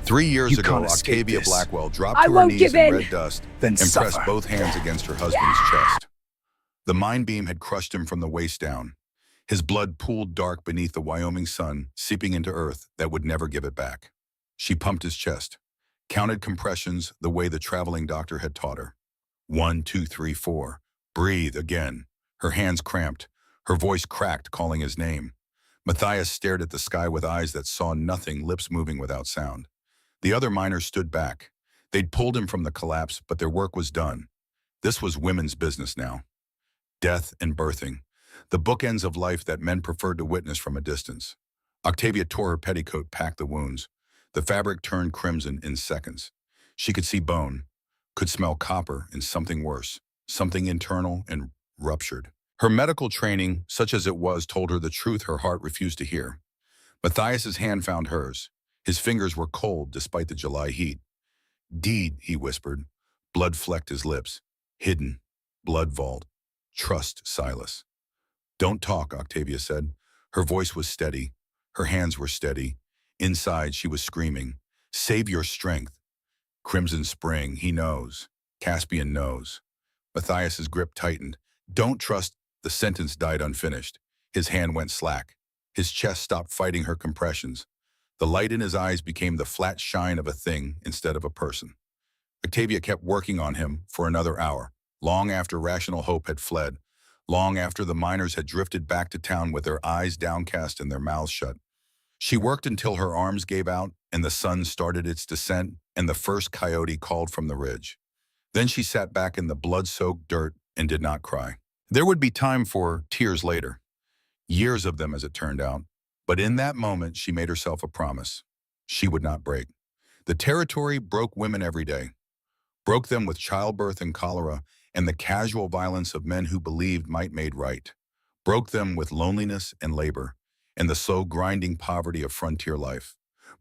3 years You can't ago, escape Octavia this. Blackwell dropped I to her won't knees give in in. red dust Then and suffer. pressed both hands against her husband's chest. The mind beam had crushed him from the waist down. His blood pooled dark beneath the Wyoming sun, seeping into earth that would never give it back. She pumped his chest, counted compressions the way the traveling doctor had taught her. 1, 2, 3, 4. Breathe again. Her hands cramped. Her voice cracked, calling his name. Matthias stared at the sky with eyes that saw nothing, lips moving without sound. The other miners stood back. They'd pulled him from the collapse, but their work was done. This was women's business now. Death and birthing. The bookends of life that men preferred to witness from a distance. Octavia tore her petticoat, packed the wounds. The fabric turned crimson in seconds. She could see bone, could smell copper, and something worse, something internal and ruptured. Her medical training, such as it was, told her the truth her heart refused to hear. Matthias's hand found hers. His fingers were cold despite the July heat. Deed, he whispered. Blood flecked his lips. Hidden. Blood vault. Trust Silas. Don't talk, Octavia said. Her voice was steady. Her hands were steady. Inside, she was screaming. Save your strength. Crimson Spring, he knows. Caspian knows. Matthias's grip tightened. Don't trust. The sentence died unfinished. His hand went slack. His chest stopped fighting her compressions. The light in his eyes became the flat shine of a thing instead of a person. Octavia kept working on him for another hour, long after rational hope had fled, long after the miners had drifted back to town with their eyes downcast and their mouths shut. She worked until her arms gave out and the sun started its descent and the first coyote called from the ridge. Then she sat back in the blood-soaked dirt and did not cry. There would be time for tears later. Years of them, as it turned out. But in that moment, she made herself a promise. She would not break. The territory broke women every day. Broke them with childbirth and cholera and the casual violence of men who believed might made right. Broke them with loneliness and labor and the slow grinding poverty of frontier life.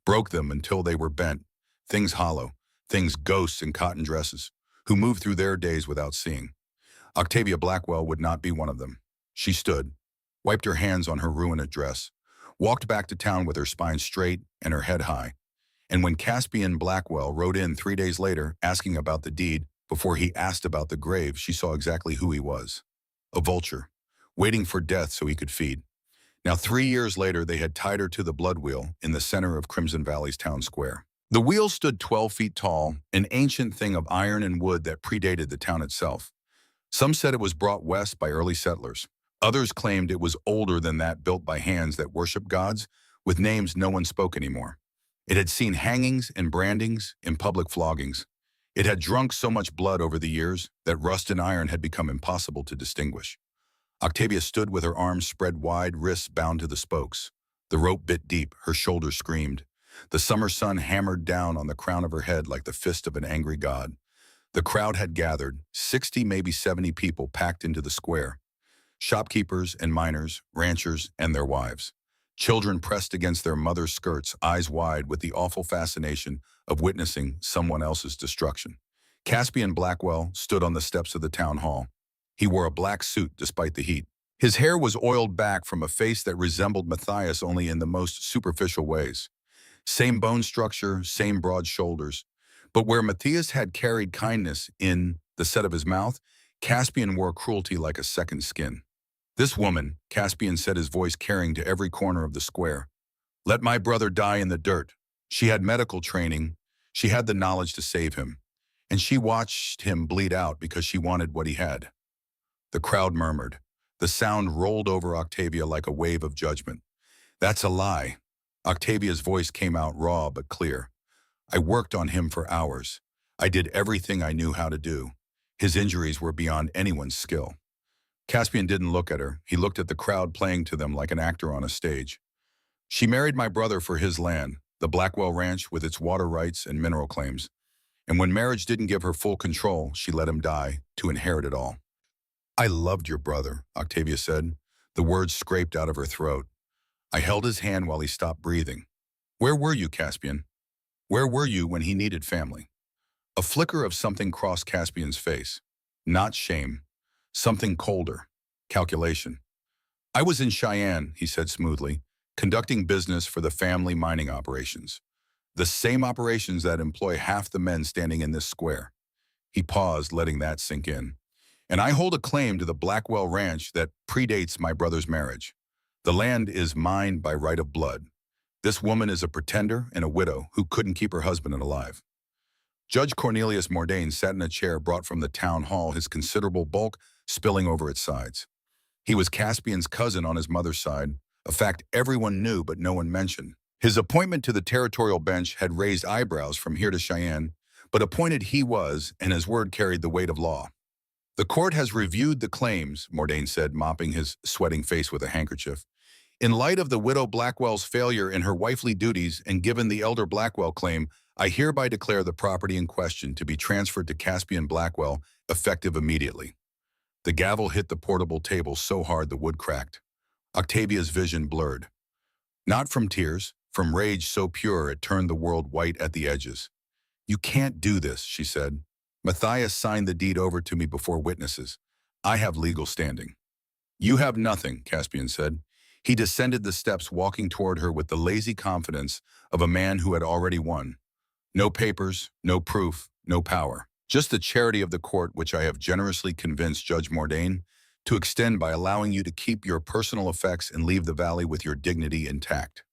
Broke them until they were bent, things hollow, things ghosts in cotton dresses, who moved through their days without seeing. Octavia Blackwell would not be one of them. She stood, wiped her hands on her ruined dress, walked back to town with her spine straight and her head high. And when Caspian Blackwell rode in 3 days later asking about the deed, before he asked about the grave, she saw exactly who he was. A vulture, waiting for death so he could feed. Now 3 years later, they had tied her to the blood wheel in the center of Crimson Valley's town square. The wheel stood 12 feet tall, an ancient thing of iron and wood that predated the town itself. Some said it was brought west by early settlers. Others claimed it was older than that, built by hands that worship gods, with names no one spoke anymore. It had seen hangings and brandings and public floggings. It had drunk so much blood over the years that rust and iron had become impossible to distinguish. Octavia stood with her arms spread wide, wrists bound to the spokes. The rope bit deep, her shoulders screamed. The summer sun hammered down on the crown of her head like the fist of an angry god. The crowd had gathered, 60, maybe 70 people packed into the square. Shopkeepers and miners, ranchers and their wives. Children pressed against their mothers' skirts, eyes wide with the awful fascination of witnessing someone else's destruction. Caspian Blackwell stood on the steps of the town hall. He wore a black suit despite the heat. His hair was oiled back from a face that resembled Matthias only in the most superficial ways. Same bone structure, same broad shoulders. But where Matthias had carried kindness in the set of his mouth, Caspian wore cruelty like a second skin. This woman, Caspian said, his voice carrying to every corner of the square. Let my brother die in the dirt. She had medical training. She had the knowledge to save him. And she watched him bleed out because she wanted what he had. The crowd murmured. The sound rolled over Octavia like a wave of judgment. That's a lie. Octavia's voice came out raw but clear. I worked on him for hours. I did everything I knew how to do. His injuries were beyond anyone's skill. Caspian didn't look at her. He looked at the crowd playing to them like an actor on a stage. She married my brother for his land, the Blackwell Ranch with its water rights and mineral claims. And when marriage didn't give her full control, she let him die to inherit it all. I loved your brother, Octavia said. The words scraped out of her throat. I held his hand while he stopped breathing. Where were you, Caspian? Where were you when he needed family? A flicker of something crossed Caspian's face. Not shame. Something colder. Calculation. I was in Cheyenne, he said smoothly, conducting business for the family mining operations. The same operations that employ half the men standing in this square. He paused, letting that sink in. And I hold a claim to the Blackwell Ranch that predates my brother's marriage. The land is mine by right of blood. This woman is a pretender and a widow who couldn't keep her husband alive. Judge Cornelius Mordain sat in a chair brought from the town hall, his considerable bulk spilling over its sides. He was Caspian's cousin on his mother's side, a fact everyone knew but no one mentioned. His appointment to the territorial bench had raised eyebrows from here to Cheyenne, but appointed he was, and his word carried the weight of law. The court has reviewed the claims, Mordain said, mopping his sweating face with a handkerchief. In light of the widow Blackwell's failure in her wifely duties and given the elder Blackwell claim, I hereby declare the property in question to be transferred to Caspian Blackwell, effective immediately. The gavel hit the portable table so hard the wood cracked. Octavia's vision blurred. Not from tears, from rage so pure it turned the world white at the edges. You can't do this, she said. Matthias signed the deed over to me before witnesses. I have legal standing. You have nothing, Caspian said. He descended the steps, walking toward her with the lazy confidence of a man who had already won. No papers, no proof, no power. Just the charity of the court, which I have generously convinced Judge Mordain to extend by allowing you to keep your personal effects and leave the valley with your dignity intact.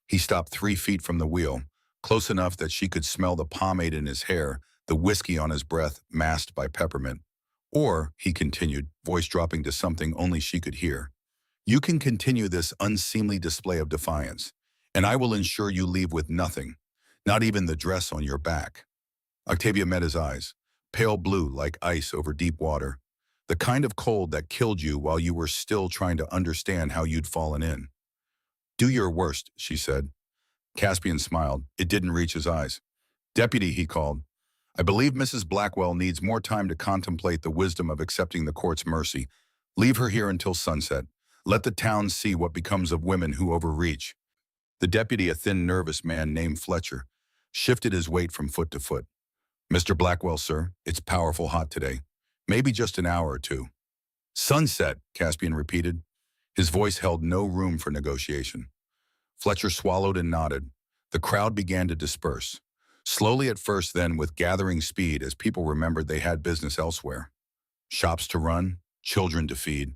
He stopped 3 feet from the wheel, close enough that she could smell the pomade in his hair, the whiskey on his breath masked by peppermint. Or, he continued, voice dropping to something only she could hear, you can continue this unseemly display of defiance, and I will ensure you leave with nothing, not even the dress on your back. Octavia met his eyes, pale blue like ice over deep water, the kind of cold that killed you while you were still trying to understand how you'd fallen in. Do your worst, she said. Caspian smiled. It didn't reach his eyes. Deputy, he called. I believe Mrs. Blackwell needs more time to contemplate the wisdom of accepting the court's mercy. Leave her here until sunset. Let the town see what becomes of women who overreach. The deputy, a thin, nervous man named Fletcher, shifted his weight from foot to foot. Mr. Blackwell, sir, it's powerful hot today. Maybe just an hour or two. Sunset, Caspian repeated. His voice held no room for negotiation. Fletcher swallowed and nodded. The crowd began to disperse. Slowly at first, then with gathering speed as people remembered they had business elsewhere. Shops to run, children to feed.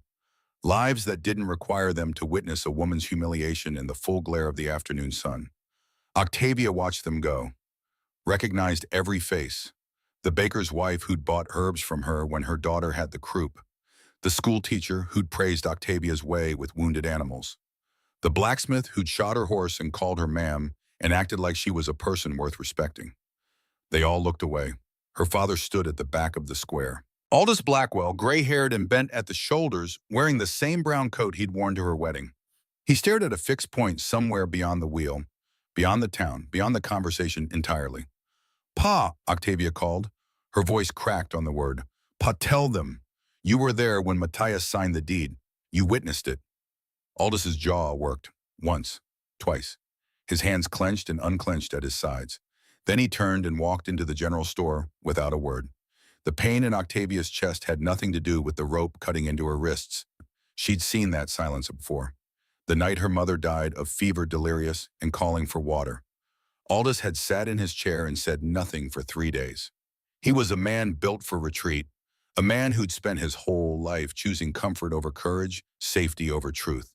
Lives that didn't require them to witness a woman's humiliation in the full glare of the afternoon sun. Octavia watched them go, recognized every face. The baker's wife who'd bought herbs from her when her daughter had the croup. The school teacher who'd praised Octavia's way with wounded animals. The blacksmith who'd shot her horse and called her ma'am and acted like she was a person worth respecting. They all looked away. Her father stood at the back of the square. Aldous Blackwell, gray-haired and bent at the shoulders, wearing the same brown coat he'd worn to her wedding. He stared at a fixed point somewhere beyond the wheel, beyond the town, beyond the conversation entirely. Pa, Octavia called. Her voice cracked on the word. Pa, tell them. You were there when Matthias signed the deed. You witnessed it. Aldous' jaw worked. Once. Twice. His hands clenched and unclenched at his sides. Then he turned and walked into the general store without a word. The pain in Octavia's chest had nothing to do with the rope cutting into her wrists. She'd seen that silence before. The night her mother died of fever, delirious and calling for water. Aldous had sat in his chair and said nothing for 3 days. He was a man built for retreat, a man who'd spent his whole life choosing comfort over courage, safety over truth.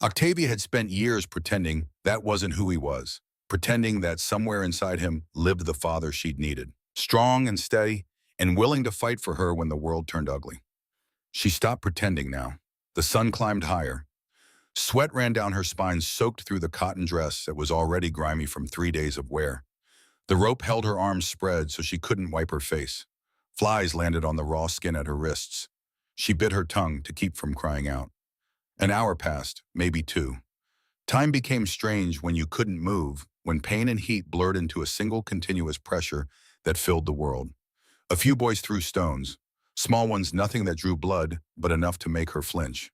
Octavia had spent years pretending that wasn't who he was, pretending that somewhere inside him lived the father she'd needed, strong and steady, and willing to fight for her when the world turned ugly. She stopped pretending now. The sun climbed higher. Sweat ran down her spine, soaked through the cotton dress that was already grimy from 3 days of wear. The rope held her arms spread so she couldn't wipe her face. Flies landed on the raw skin at her wrists. She bit her tongue to keep from crying out. An hour passed, maybe 2. Time became strange when you couldn't move, when pain and heat blurred into a single continuous pressure that filled the world. A few boys threw stones, small ones, nothing that drew blood, but enough to make her flinch.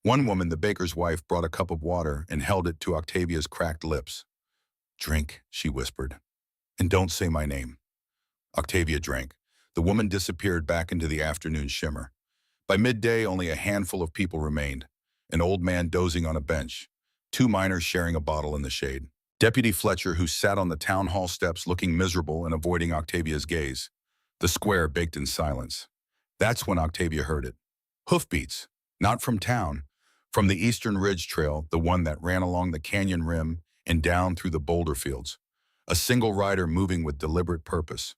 One woman, the baker's wife, brought a cup of water and held it to Octavia's cracked lips. Drink, she whispered, and don't say my name. Octavia drank. The woman disappeared back into the afternoon shimmer. By midday, only a handful of people remained. An old man dozing on a bench, 2 miners sharing a bottle in the shade. Deputy Fletcher, who sat on the town hall steps looking miserable and avoiding Octavia's gaze. The square baked in silence. That's when Octavia heard it. Hoofbeats, not from town, from the Eastern Ridge Trail, the one that ran along the canyon rim and down through the boulder fields. A single rider moving with deliberate purpose.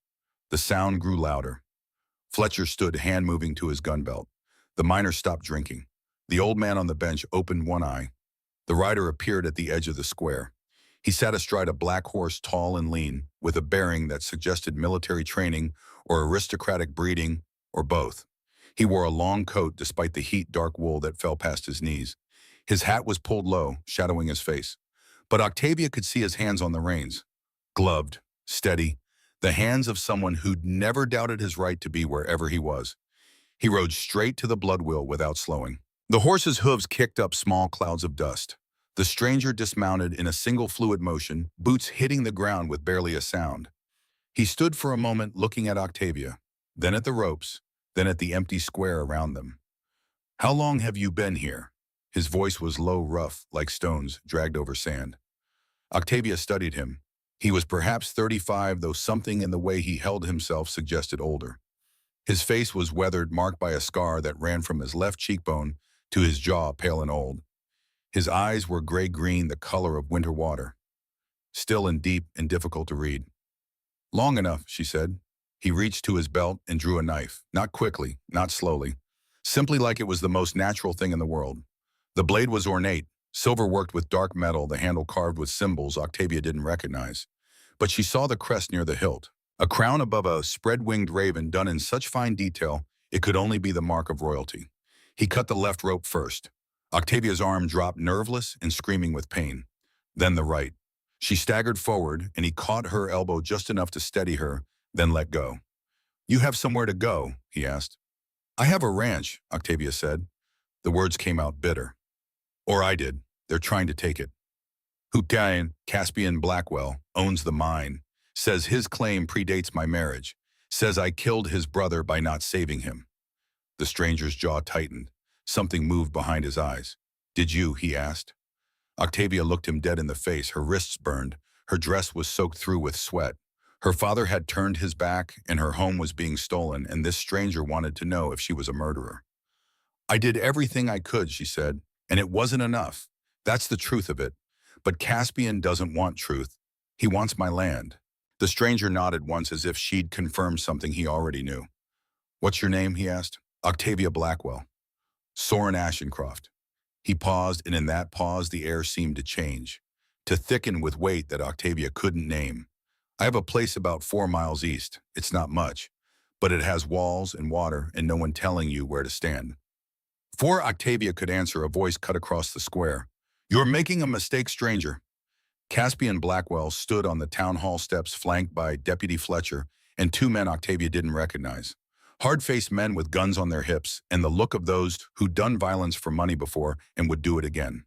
The sound grew louder. Fletcher stood hand-moving to his gun belt. The miner stopped drinking. The old man on the bench opened one eye. The rider appeared at the edge of the square. He sat astride a black horse, tall and lean, with a bearing that suggested military training or aristocratic breeding, or both. He wore a long coat despite the heat dark wool that fell past his knees. His hat was pulled low, shadowing his face. But Octavia could see his hands on the reins. Gloved, steady, the hands of someone who'd never doubted his right to be wherever he was. He rode straight to the blood wheel without slowing. The horse's hooves kicked up small clouds of dust. The stranger dismounted in a single fluid motion, boots hitting the ground with barely a sound. He stood for a moment looking at Octavia, then at the ropes, then at the empty square around them. "How long have you been here?" His voice was low, rough, like stones dragged over sand. Octavia studied him. He was perhaps 35, though something in the way he held himself suggested older. His face was weathered, marked by a scar that ran from his left cheekbone to his jaw, pale and old. His eyes were gray-green, the color of winter water. Still and deep and difficult to read. "Long enough," she said. He reached to his belt and drew a knife, not quickly, not slowly, simply like it was the most natural thing in the world. The blade was ornate, silver worked with dark metal, the handle carved with symbols Octavia didn't recognize. But she saw the crest near the hilt, a crown above a spread-winged raven done in such fine detail it could only be the mark of royalty. He cut the left rope first. Octavia's arm dropped, nerveless and screaming with pain. Then the right. She staggered forward, and he caught her elbow just enough to steady her, then let go. "You have somewhere to go?" he asked. "I have a ranch," Octavia said. The words came out bitter. "Or I did. They're trying to take it. Hutayan, Caspian Blackwell, owns the mine. Says his claim predates my marriage. Says I killed his brother by not saving him." The stranger's jaw tightened. Something moved behind his eyes. "Did you?" he asked. Octavia looked him dead in the face. Her wrists burned. Her dress was soaked through with sweat. Her father had turned his back, and her home was being stolen, and this stranger wanted to know if she was a murderer. "I did everything I could," she said, "and it wasn't enough. That's the truth of it. But Caspian doesn't want truth. He wants my land." The stranger nodded once as if she'd confirmed something he already knew. "What's your name?" he asked. "Octavia Blackwell." "Soren Ashencroft." He paused, and in that pause the air seemed to change, to thicken with weight that Octavia couldn't name. "I have a place about 4 miles east. It's not much, but it has walls and water and no one telling you where to stand." Before Octavia could answer, a voice cut across the square. "You're making a mistake, stranger." Caspian Blackwell stood on the town hall steps, flanked by Deputy Fletcher and 2 men Octavia didn't recognize. Hard-faced men with guns on their hips and the look of those who'd done violence for money before and would do it again.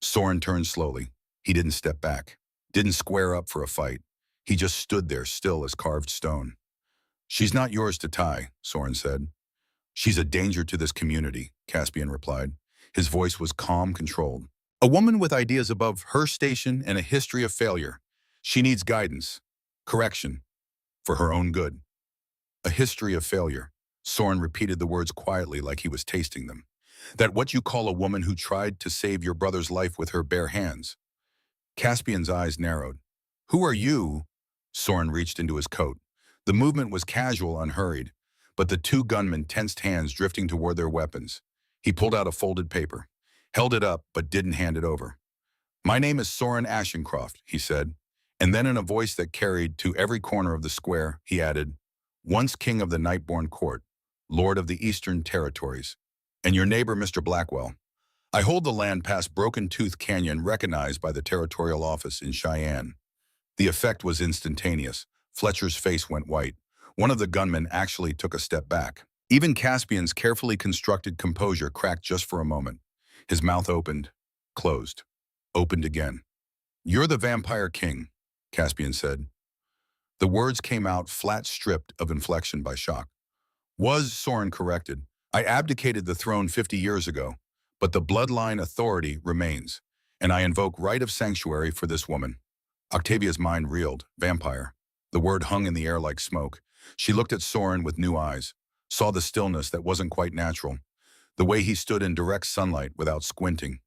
Soren turned slowly. He didn't step back, didn't square up for a fight. He just stood there, still as carved stone. "She's not yours to tie," Soren said. "She's a danger to this community," Caspian replied. His voice was calm, controlled. "A woman with ideas above her station and a history of failure. She needs guidance, correction, for her own good." "A history of failure." Soren repeated the words quietly, like he was tasting them. "That what you call a woman who tried to save your brother's life with her bare hands?" Caspian's eyes narrowed. "Who are you?" Soren reached into his coat. The movement was casual, unhurried, but the 2 gunmen tensed hands, drifting toward their weapons. He pulled out a folded paper, held it up, but didn't hand it over. "My name is Soren Ashencroft," he said, and then in a voice that carried to every corner of the square, he added, "Once king of the Nightborn Court, lord of the Eastern Territories, and your neighbor, Mr. Blackwell. I hold the land past Broken Tooth Canyon, recognized by the territorial office in Cheyenne." The effect was instantaneous. Fletcher's face went white. One of the gunmen actually took a step back. Even Caspian's carefully constructed composure cracked just for a moment. His mouth opened, closed, opened again. "You're the Vampire King," Caspian said. The words came out flat, stripped of inflection by shock. "Was," Soren corrected. "I abdicated the throne 50 years ago, but the bloodline authority remains, and I invoke right of sanctuary for this woman." Octavia's mind reeled. Vampire. The word hung in the air like smoke. She looked at Soren with new eyes, saw the stillness that wasn't quite natural, the way he stood in direct sunlight without squinting,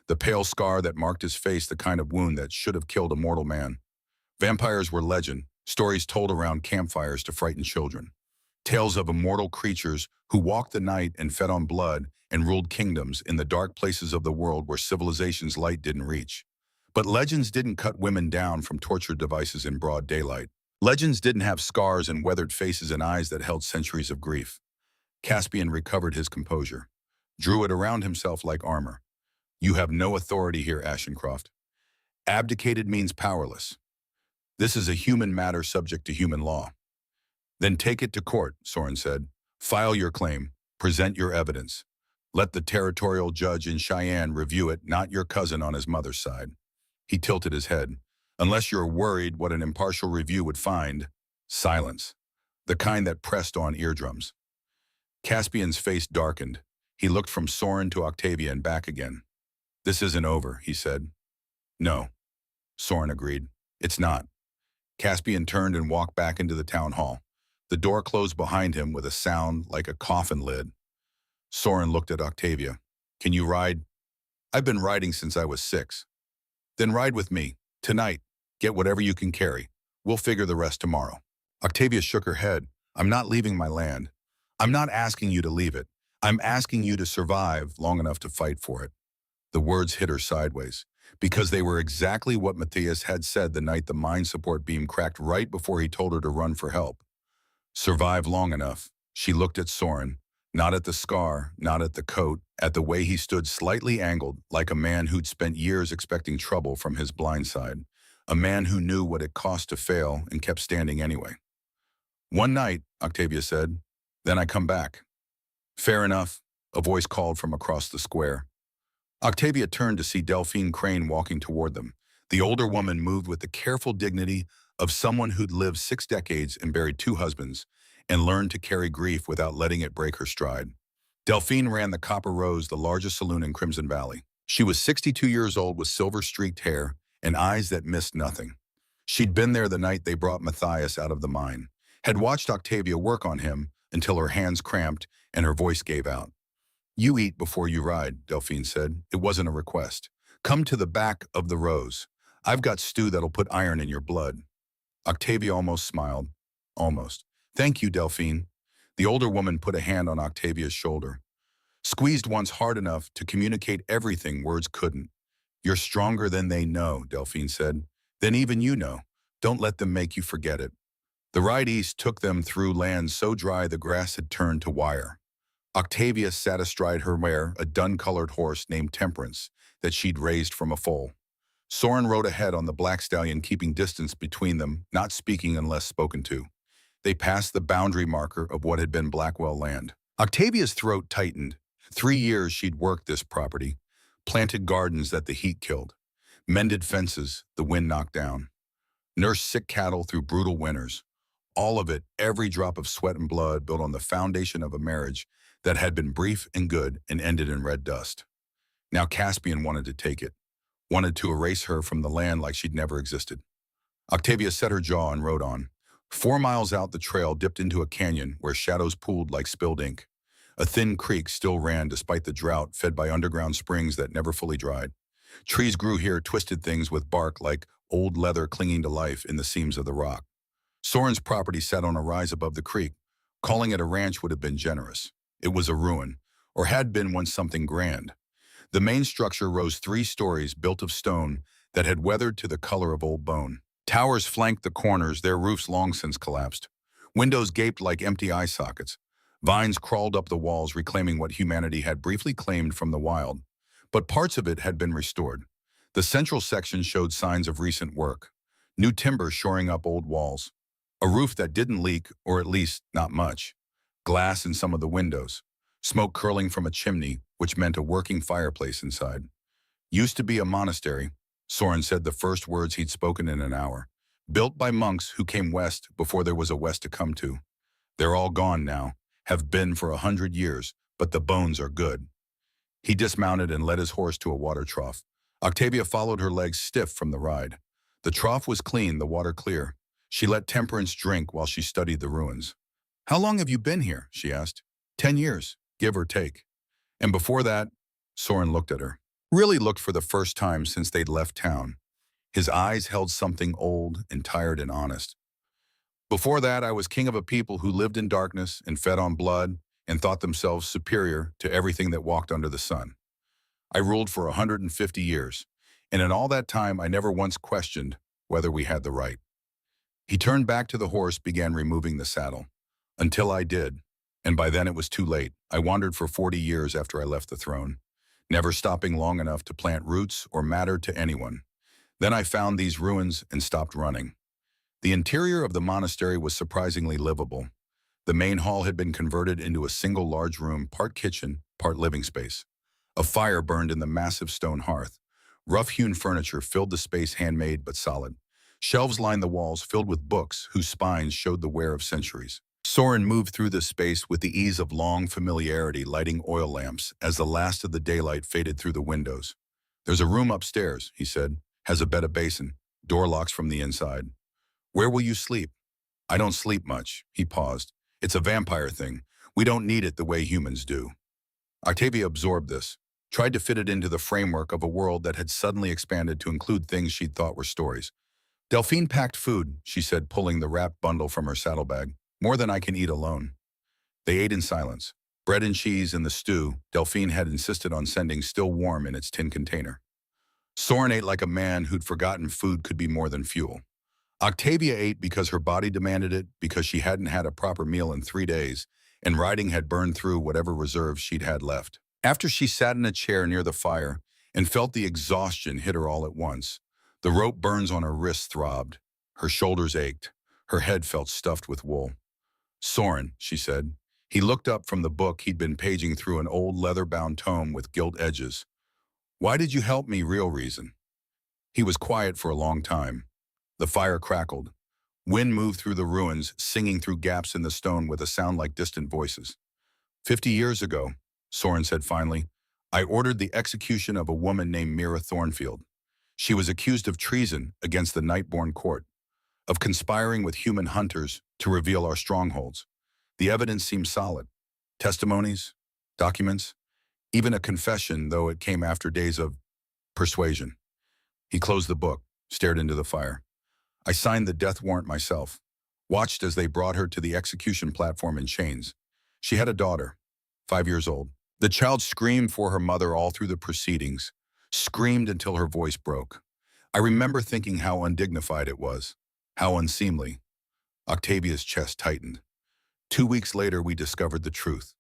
the pale scar that marked his face, the kind of wound that should have killed a mortal man. Vampires were legend, stories told around campfires to frighten children. Tales of immortal creatures who walked the night and fed on blood and ruled kingdoms in the dark places of the world where civilization's light didn't reach. But legends didn't cut women down from torture devices in broad daylight. Legends didn't have scars and weathered faces and eyes that held centuries of grief. Caspian recovered his composure, drew it around himself like armor. You have no authority here, Ashencroft. Abdicated means powerless. This is a human matter subject to human law. Then take it to court, Soren said. File your claim. Present your evidence. Let the territorial judge in Cheyenne review it, not your cousin on his mother's side. He tilted his head. Unless you're worried what an impartial review would find, silence. The kind that pressed on eardrums. Caspian's face darkened. He looked from Soren to Octavia and back again. This isn't over, he said. No, Soren agreed. It's not. Caspian turned and walked back into the town hall. The door closed behind him with a sound like a coffin lid. Soren looked at Octavia. Can you ride? I've been riding since I was 6. Then ride with me. Tonight. Get whatever you can carry. We'll figure the rest tomorrow. Octavia shook her head. I'm not leaving my land. I'm not asking you to leave it. I'm asking you to survive long enough to fight for it. The words hit her sideways, because they were exactly what Matthias had said the night the mind support beam cracked right before he told her to run for help. Survive long enough. She looked at Soren, not at the scar, not at the coat, at the way he stood slightly angled, like a man who'd spent years expecting trouble from his blind side. A man who knew what it cost to fail and kept standing anyway. One night, Octavia said, then I come back. Fair enough, a voice called from across the square. Octavia turned to see Delphine Crane walking toward them. The older woman moved with the careful dignity of someone who'd lived 6 decades and buried 2 husbands and learned to carry grief without letting it break her stride. Delphine ran the Copper Rose, the largest saloon in Crimson Valley. She was 62 years old with silver-streaked hair and eyes that missed nothing. She'd been there the night they brought Matthias out of the mine, had watched Octavia work on him until her hands cramped and her voice gave out. You eat before you ride, Delphine said. It wasn't a request. Come to the back of the Rose. I've got stew that'll put iron in your blood. Octavia almost smiled. Almost. Thank you, Delphine. The older woman put a hand on Octavia's shoulder. Squeezed once hard enough to communicate everything words couldn't. You're stronger than they know, Delphine said. Then even you know. Don't let them make you forget it. The ride east took them through land so dry the grass had turned to wire. Octavia sat astride her mare, a dun-colored horse named Temperance that she'd raised from a foal. Soren rode ahead on the black stallion, keeping distance between them, not speaking unless spoken to. They passed the boundary marker of what had been Blackwell land. Octavia's throat tightened. 3 years she'd worked this property, planted gardens that the heat killed, mended fences the wind knocked down, nursed sick cattle through brutal winters. All of it, every drop of sweat and blood, built on the foundation of a marriage that had been brief and good and ended in red dust. Now Caspian wanted to take it, wanted to erase her from the land like she'd never existed. Octavia set her jaw and rode on. 4 miles out, the trail dipped into a canyon where shadows pooled like spilled ink. A thin creek still ran despite the drought, fed by underground springs that never fully dried. Trees grew here, twisted things with bark like old leather clinging to life in the seams of the rock. Soren's property sat on a rise above the creek. Calling it a ranch would have been generous. It was a ruin, or had been once something grand. The main structure rose 3 stories, built of stone that had weathered to the color of old bone. Towers flanked the corners, their roofs long since collapsed. Windows gaped like empty eye sockets. Vines crawled up the walls, reclaiming what humanity had briefly claimed from the wild. But parts of it had been restored. The central section showed signs of recent work. New timber shoring up old walls. A roof that didn't leak, or at least not much. Glass in some of the windows. Smoke curling from a chimney, which meant a working fireplace inside. Used to be a monastery, Soren said the first words he'd spoken in an hour. Built by monks who came west before there was a west to come to. They're all gone now, have been for 100 years, but the bones are good. He dismounted and led his horse to a water trough. Octavia followed, her legs stiff from the ride. The trough was clean, the water clear. She let Temperance drink while she studied the ruins. How long have you been here? She asked. 10 years, give or take. And before that, Soren looked at her. Really looked for the first time since they'd left town. His eyes held something old and tired and honest. Before that, I was king of a people who lived in darkness and fed on blood and thought themselves superior to everything that walked under the sun. I ruled for 150 years, and in all that time I never once questioned whether we had the right. He turned back to the horse, began removing the saddle. Until I did, and by then it was too late. I wandered for 40 years after I left the throne, never stopping long enough to plant roots or matter to anyone. Then I found these ruins and stopped running. The interior of the monastery was surprisingly livable. The main hall had been converted into a single large room, part kitchen, part living space. A fire burned in the massive stone hearth. Rough-hewn furniture filled the space, handmade but solid. Shelves lined the walls, filled with books whose spines showed the wear of centuries. Soren moved through the space with the ease of long familiarity, lighting oil lamps as the last of the daylight faded through the windows. "There's a room upstairs," he said. "Has a bed, a basin, door locks from the inside. Where will you sleep?" "I don't sleep much." He paused. "It's a vampire thing. We don't need it the way humans do." Octavia absorbed this, tried to fit it into the framework of a world that had suddenly expanded to include things she'd thought were stories. "Delphine packed food," she said, pulling the wrapped bundle from her saddlebag. "More than I can eat alone." They ate in silence. Bread and cheese and the stew Delphine had insisted on sending still warm in its tin container. Soren ate like a man who'd forgotten food could be more than fuel. Octavia ate because her body demanded it, because she hadn't had a proper meal in 3 days, and riding had burned through whatever reserves she'd had left. After she sat in a chair near the fire and felt the exhaustion hit her all at once, the rope burns on her wrists throbbed, her shoulders ached, her head felt stuffed with wool. "Soren," she said. He looked up from the book he'd been paging through, an old leather-bound tome with gilt edges. "Why did you help me? Real reason." He was quiet for a long time. The fire crackled. Wind moved through the ruins, singing through gaps in the stone with a sound like distant voices. 50 years ago, Soren said finally, "I ordered the execution of a woman named Mira Thornfield. She was accused of treason against the Nightborn court, of conspiring with human hunters to reveal our strongholds. The evidence seemed solid. Testimonies, documents, even a confession, though it came after days of persuasion." He closed the book, stared into the fire. "I signed the death warrant myself, watched as they brought her to the execution platform in chains. She had a daughter, 5 years old. The child screamed for her mother all through the proceedings, screamed until her voice broke. I remember thinking how undignified it was, how unseemly." Octavia's chest tightened. 2 weeks later, we discovered the truth.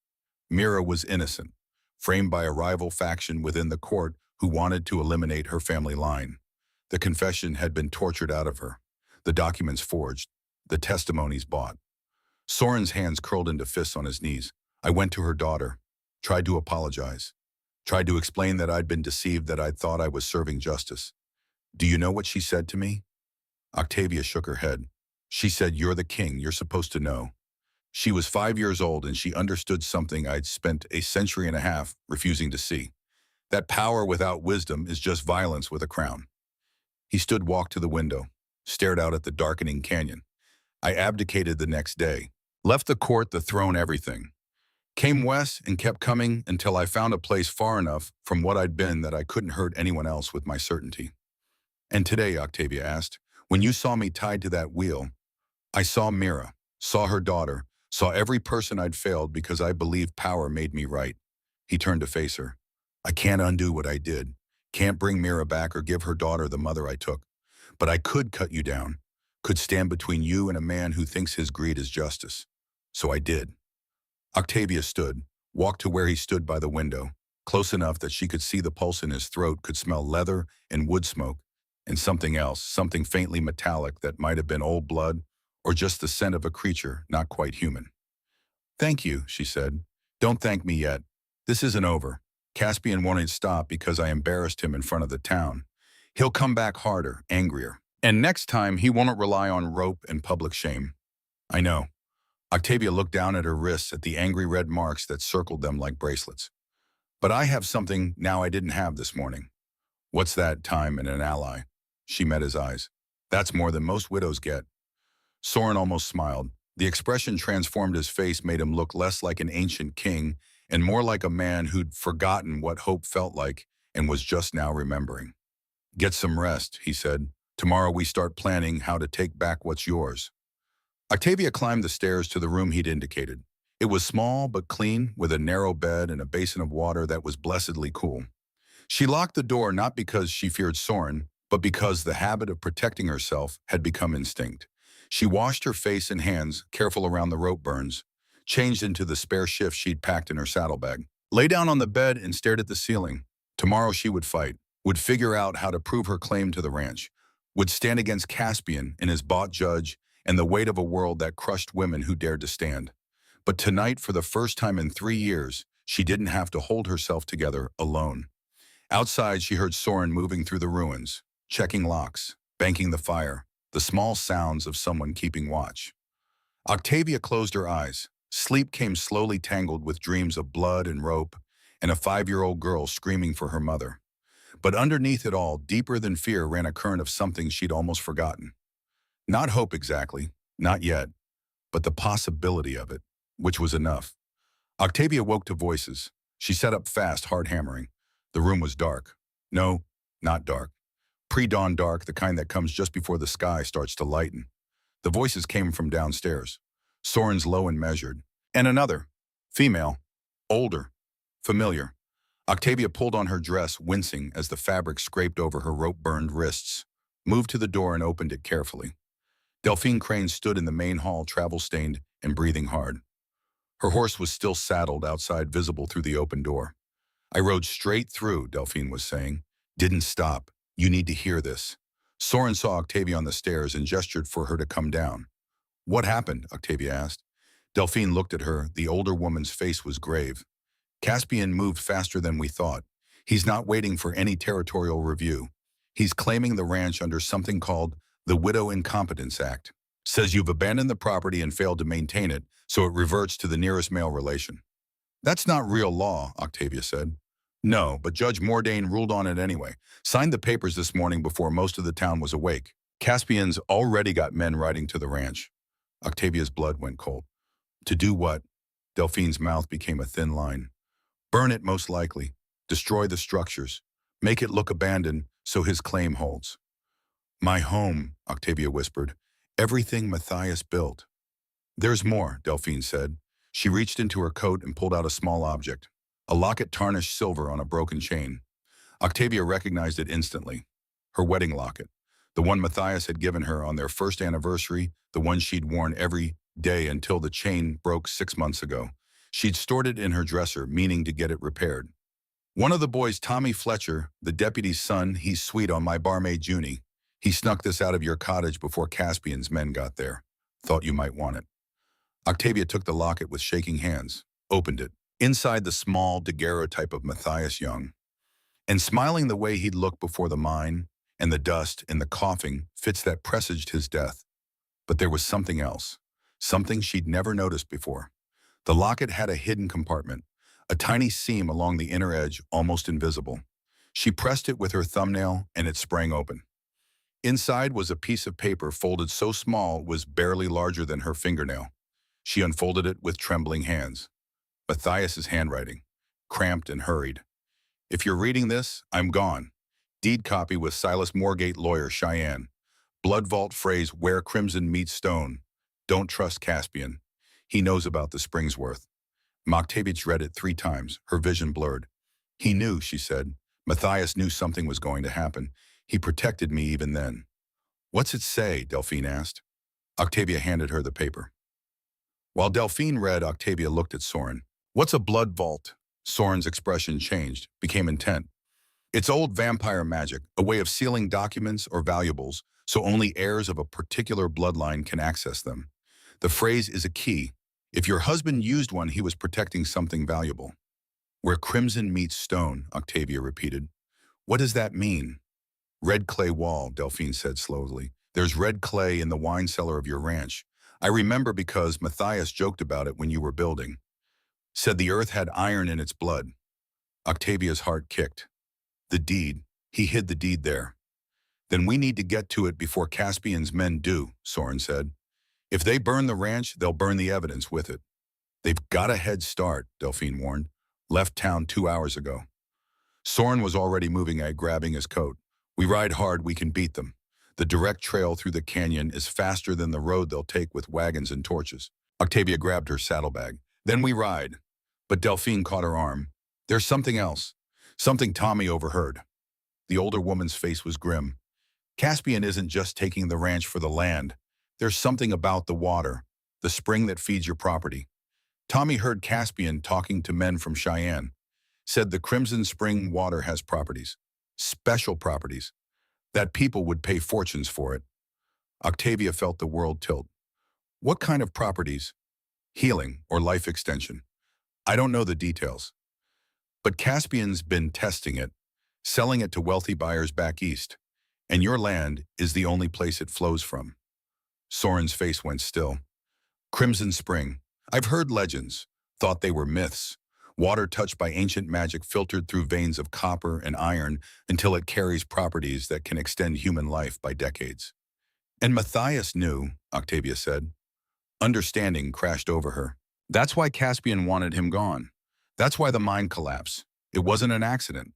Mira was innocent, framed by a rival faction within the court who wanted to eliminate her family line. The confession had been tortured out of her, the documents forged, the testimonies bought. Soren's hands curled into fists on his knees. I went to her daughter, tried to apologize, tried to explain that I'd been deceived, that I'd thought I was serving justice. Do you know what she said to me? Octavia shook her head. She said, "You're the king, you're supposed to know." She was 5 years old and she understood something I'd spent a century and a half refusing to see. That power without wisdom is just violence with a crown. He stood, walked to the window, stared out at the darkening canyon. I abdicated the next day, left the court, the throne, everything. Came west and kept coming until I found a place far enough from what I'd been that I couldn't hurt anyone else with my certainty. "And today," Octavia asked, "when you saw me tied to that wheel, I saw Mira, saw her daughter, saw every person I'd failed because I believed power made me right." He turned to face her. "I can't undo what I did, can't bring Mira back or give her daughter the mother I took. But I could cut you down, could stand between you and a man who thinks his greed is justice. So I did." Octavia stood, walked to where he stood by the window, close enough that she could see the pulse in his throat, could smell leather and wood smoke, and something else, something faintly metallic that might have been old blood or just the scent of a creature not quite human. "Thank you," she said. "Don't thank me yet. This isn't over. Caspian won't stop because I embarrassed him in front of the town. He'll come back harder, angrier. And next time, he won't rely on rope and public shame." "I know." Octavia looked down at her wrists, at the angry red marks that circled them like bracelets. "But I have something now I didn't have this morning." "What's that?" "Time and an ally." She met his eyes. That's more than most widows get. Soren almost smiled. The expression transformed his face, made him look less like an ancient king and more like a man who'd forgotten what hope felt like and was just now remembering. Get some rest, he said. Tomorrow we start planning how to take back what's yours. Octavia climbed the stairs to the room he'd indicated. It was small but clean, with a narrow bed and a basin of water that was blessedly cool. She locked the door not because she feared Soren, but because the habit of protecting herself had become instinct. She washed her face and hands, careful around the rope burns, changed into the spare shift she'd packed in her saddlebag, lay down on the bed and stared at the ceiling. Tomorrow she would fight, would figure out how to prove her claim to the ranch, would stand against Caspian and his bought judge and the weight of a world that crushed women who dared to stand. But tonight, for the first time in 3 years, she didn't have to hold herself together alone. Outside, she heard Soren moving through the ruins, checking locks, banking the fire, the small sounds of someone keeping watch. Octavia closed her eyes. Sleep came slowly, tangled with dreams of blood and rope and a 5-year-old girl screaming for her mother. But underneath it all, deeper than fear, ran a current of something she'd almost forgotten. Not hope exactly, not yet, but the possibility of it, which was enough. Octavia woke to voices. She sat up fast, hard hammering. The room was dark. No, not dark. Pre-dawn dark, the kind that comes just before the sky starts to lighten. The voices came from downstairs. Soren's low and measured. And another. Female. Older. Familiar. Octavia pulled on her dress, wincing as the fabric scraped over her rope-burned wrists, moved to the door and opened it carefully. Delphine Crane stood in the main hall, travel-stained and breathing hard. Her horse was still saddled outside, visible through the open door. I rode straight through, Delphine was saying. Didn't stop. You need to hear this. Soren saw Octavia on the stairs and gestured for her to come down. What happened? Octavia asked. Delphine looked at her. The older woman's face was grave. Caspian moved faster than we thought. He's not waiting for any territorial review. He's claiming the ranch under something called the Widow Incompetence Act. Says you've abandoned the property and failed to maintain it, so it reverts to the nearest male relation. That's not real law, Octavia said. No, but Judge Mordain ruled on it anyway. Signed the papers this morning before most of the town was awake. Caspian's already got men riding to the ranch. Octavia's blood went cold. To do what? Delphine's mouth became a thin line. Burn it, most likely. Destroy the structures. Make it look abandoned so his claim holds. My home, Octavia whispered. Everything Matthias built. There's more, Delphine said. She reached into her coat and pulled out a small object. A locket tarnished silver on a broken chain. Octavia recognized it instantly. Her wedding locket. The one Matthias had given her on their first anniversary, the one she'd worn every day until the chain broke 6 months ago. She'd stored it in her dresser, meaning to get it repaired. One of the boys, Tommy Fletcher, the deputy's son, he's sweet on my barmaid Junie. He snuck this out of your cottage before Caspian's men got there. Thought you might want it. Octavia took the locket with shaking hands, opened it. Inside the small daguerreotype of Matthias Young. And smiling the way he'd looked before the mine, and the dust and the coughing fits that presaged his death. But there was something else, something she'd never noticed before. The locket had a hidden compartment, a tiny seam along the inner edge, almost invisible. She pressed it with her thumbnail, and it sprang open. Inside was a piece of paper folded so small it was barely larger than her fingernail. She unfolded it with trembling hands. Matthias's handwriting, cramped and hurried. If you're reading this, I'm gone. Deed copy with Silas Moorgate, lawyer, Cheyenne. Blood vault phrase, where crimson meets stone. Don't trust Caspian. He knows about the Springsworth. Octavia read it 3 times, her vision blurred. He knew, she said. Matthias knew something was going to happen. He protected me even then. What's it say? Delphine asked. Octavia handed her the paper. While Delphine read, Octavia looked at Soren. What's a blood vault? Soren's expression changed, became intent. It's old vampire magic, a way of sealing documents or valuables so only heirs of a particular bloodline can access them. The phrase is a key. If your husband used one, he was protecting something valuable. Where crimson meets stone, Octavia repeated. What does that mean? Red clay wall, Delphine said slowly. There's red clay in the wine cellar of your ranch. I remember because Matthias joked about it when you were building. Said the earth had iron in its blood. Octavia's heart kicked. The deed. He hid the deed there. Then we need to get to it before Caspian's men do, Soren said. If they burn the ranch, they'll burn the evidence with it. They've got a head start, Delphine warned. Left town 2 hours ago. Soren was already moving at grabbing his coat. We ride hard, we can beat them. The direct trail through the canyon is faster than the road they'll take with wagons and torches. Octavia grabbed her saddlebag. Then we ride. But Delphine caught her arm. There's something else. Something Tommy overheard. The older woman's face was grim. Caspian isn't just taking the ranch for the land. There's something about the water, the spring that feeds your property. Tommy heard Caspian talking to men from Cheyenne. Said the Crimson Spring water has properties. Special properties. That people would pay fortunes for it. Octavia felt the world tilt. What kind of properties? Healing or life extension. I don't know the details. But Caspian's been testing it, selling it to wealthy buyers back east. And your land is the only place it flows from. Soren's face went still. Crimson Spring. I've heard legends, thought they were myths. Water touched by ancient magic filtered through veins of copper and iron until it carries properties that can extend human life by decades. And Matthias knew, Octavia said. Understanding crashed over her. That's why Caspian wanted him gone. That's why the mine collapsed. It wasn't an accident.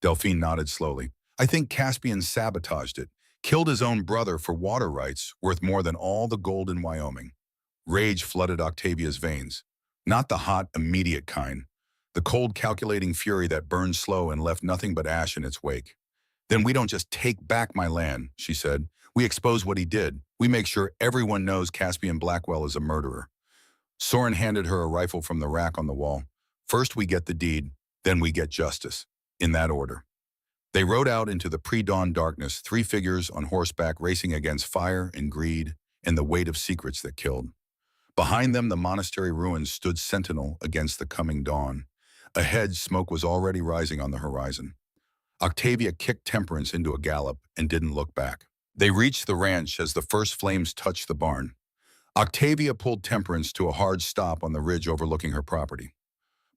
Delphine nodded slowly. I think Caspian sabotaged it, killed his own brother for water rights worth more than all the gold in Wyoming. Rage flooded Octavia's veins. Not the hot, immediate kind. The cold, calculating fury that burned slow and left nothing but ash in its wake. Then we don't just take back my land, she said. We expose what he did. We make sure everyone knows Caspian Blackwell is a murderer. Soren handed her a rifle from the rack on the wall. First we get the deed, then we get justice. In that order. They rode out into the pre-dawn darkness, 3 figures on horseback racing against fire and greed and the weight of secrets that killed. Behind them, the monastery ruins stood sentinel against the coming dawn. Ahead, smoke was already rising on the horizon. Octavia kicked Temperance into a gallop and didn't look back. They reached the ranch as the first flames touched the barn. Octavia pulled Temperance to a hard stop on the ridge overlooking her property.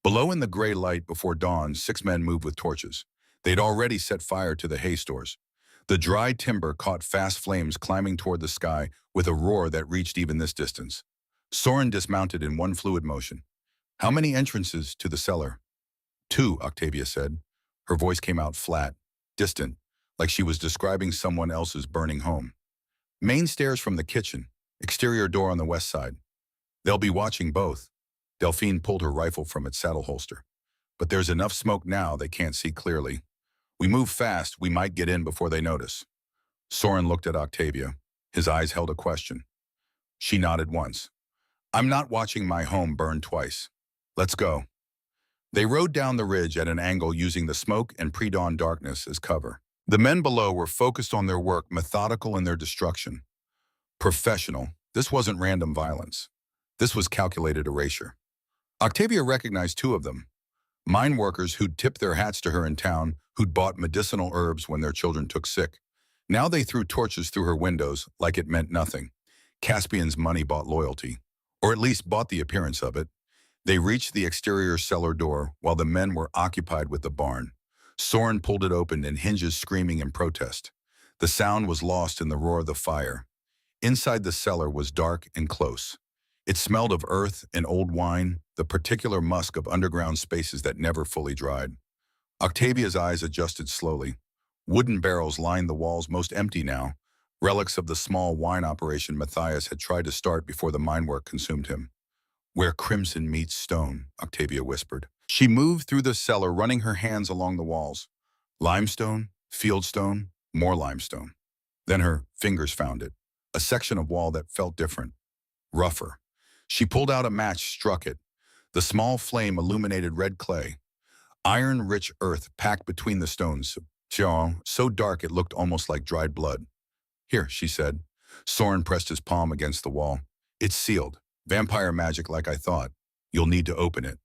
Below in the gray light before dawn, 6 men moved with torches. They'd already set fire to the hay stores. The dry timber caught fast flames climbing toward the sky with a roar that reached even this distance. Soren dismounted in one fluid motion. How many entrances to the cellar? 2, Octavia said. Her voice came out flat, distant, like she was describing someone else's burning home. Main stairs from the kitchen, exterior door on the west side. They'll be watching both. Delphine pulled her rifle from its saddle holster. But there's enough smoke now they can't see clearly. We move fast, we might get in before they notice. Soren looked at Octavia. His eyes held a question. She nodded once. I'm not watching my home burn twice. Let's go. They rode down the ridge at an angle using the smoke and pre-dawn darkness as cover. The men below were focused on their work, methodical in their destruction. Professional. This wasn't random violence. This was calculated erasure. Octavia recognized 2 of them. Mine workers who'd tipped their hats to her in town, who'd bought medicinal herbs when their children took sick. Now they threw torches through her windows like it meant nothing. Caspian's money bought loyalty, or at least bought the appearance of it. They reached the exterior cellar door while the men were occupied with the barn. Soren pulled it open and hinges screaming in protest. The sound was lost in the roar of the fire. Inside the cellar was dark and close. It smelled of earth and old wine, the particular musk of underground spaces that never fully dried. Octavia's eyes adjusted slowly. Wooden barrels lined the walls, most empty now, relics of the small wine operation Matthias had tried to start before the mine work consumed him. Where crimson meets stone, Octavia whispered. She moved through the cellar, running her hands along the walls. Limestone, fieldstone, more limestone. Then her fingers found it, a section of wall that felt different, rougher. She pulled out a match, struck it. The small flame illuminated red clay, iron-rich earth packed between the stones, so dark it looked almost like dried blood. Here, she said. Soren pressed his palm against the wall. It's sealed. Vampire magic like I thought. You'll need to open it.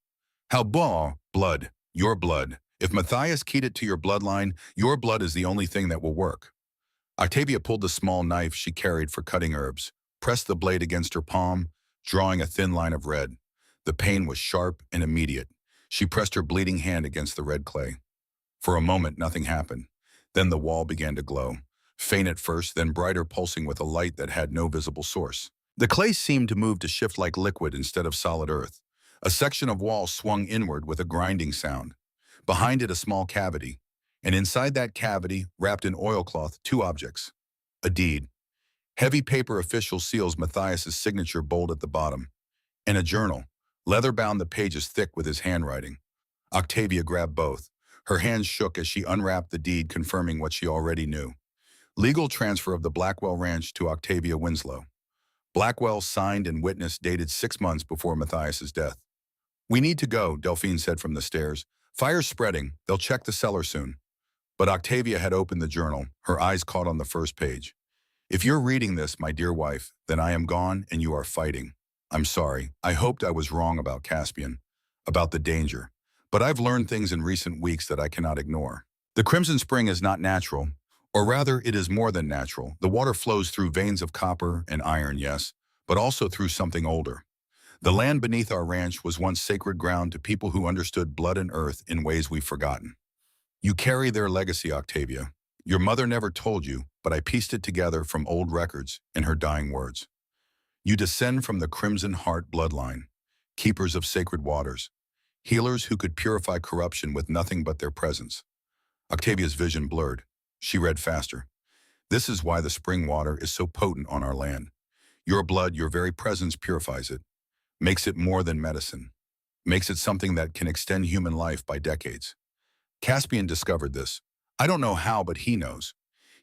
How blood, your blood. If Matthias keyed it to your bloodline, your blood is the only thing that will work. Octavia pulled the small knife she carried for cutting herbs, pressed the blade against her palm, drawing a thin line of red. The pain was sharp and immediate. She pressed her bleeding hand against the red clay. For a moment, nothing happened. Then the wall began to glow. faint at first, then brighter, pulsing with a light that had no visible source. The clay seemed to move to shift like liquid instead of solid earth. A section of wall swung inward with a grinding sound. Behind it, a small cavity. And inside that cavity, wrapped in oilcloth, two objects. A deed. Heavy paper official seals Matthias's signature bold at the bottom. And a journal. Leather-bound, the pages thick with his handwriting. Octavia grabbed both. Her hands shook as she unwrapped the deed, confirming what she already knew. Legal transfer of the Blackwell Ranch to Octavia Winslow. Blackwell signed and witnessed, dated 6 months before Matthias's death. "We need to go," Delphine said from the stairs. "Fire's spreading. They'll check the cellar soon." But Octavia had opened the journal, her eyes caught on the first page. "If you're reading this, my dear wife, then I am gone and you are fighting. I'm sorry. I hoped I was wrong about Caspian, about the danger. But I've learned things in recent weeks that I cannot ignore. The Crimson Spring is not natural, or rather it is more than natural. The water flows through veins of copper and iron, yes, but also through something older. The land beneath our ranch was once sacred ground to people who understood blood and earth in ways we've forgotten. You carry their legacy, Octavia. Your mother never told you, but I pieced it together from old records in her dying words. You descend from the Crimson Heart bloodline, keepers of sacred waters, healers who could purify corruption with nothing but their presence." Octavia's vision blurred. She read faster. "This is why the spring water is so potent on our land. Your blood, your very presence purifies it, makes it more than medicine, makes it something that can extend human life by decades. Caspian discovered this. I don't know how, but he knows.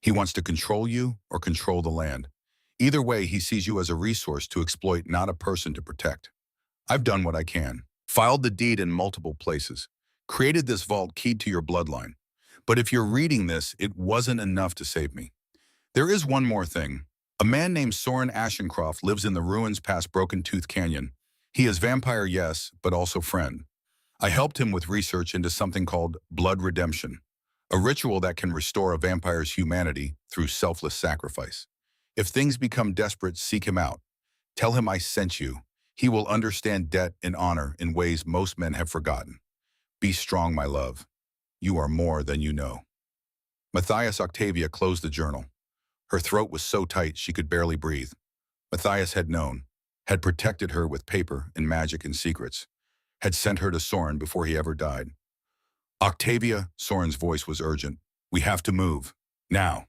He wants to control you or control the land. Either way, he sees you as a resource to exploit, not a person to protect. I've done what I can. Filed the deed in multiple places. Created this vault keyed to your bloodline. But if you're reading this, it wasn't enough to save me. There is one more thing. A man named Soren Ashencroft lives in the ruins past Broken Tooth Canyon. He is vampire, yes, but also friend. I helped him with research into something called blood redemption, a ritual that can restore a vampire's humanity through selfless sacrifice. If things become desperate, seek him out. Tell him I sent you. He will understand debt and honor in ways most men have forgotten. Be strong, my love. You are more than you know." Matthias. Octavia closed the journal. Her throat was so tight she could barely breathe. Matthias had known, had protected her with paper and magic and secrets, had sent her to Soren before he ever died. "Octavia," Soren's voice was urgent. "We have to move. Now."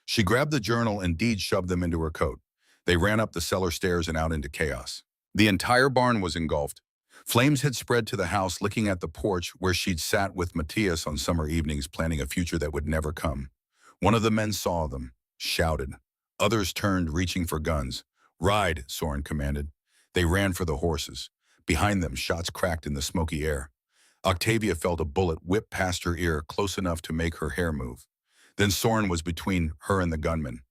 She grabbed the journal and deed, shoved them into her coat. They ran up the cellar stairs and out into chaos. The entire barn was engulfed. Flames had spread to the house, licking at the porch where she'd sat with Matthias on summer evenings planning a future that would never come. One of the men saw them, shouted. Others turned, reaching for guns. "Ride," Soren commanded. They ran for the horses. Behind them, shots cracked in the smoky air. Octavia felt a bullet whip past her ear, close enough to make her hair move. Then Soren was between her and the gunman,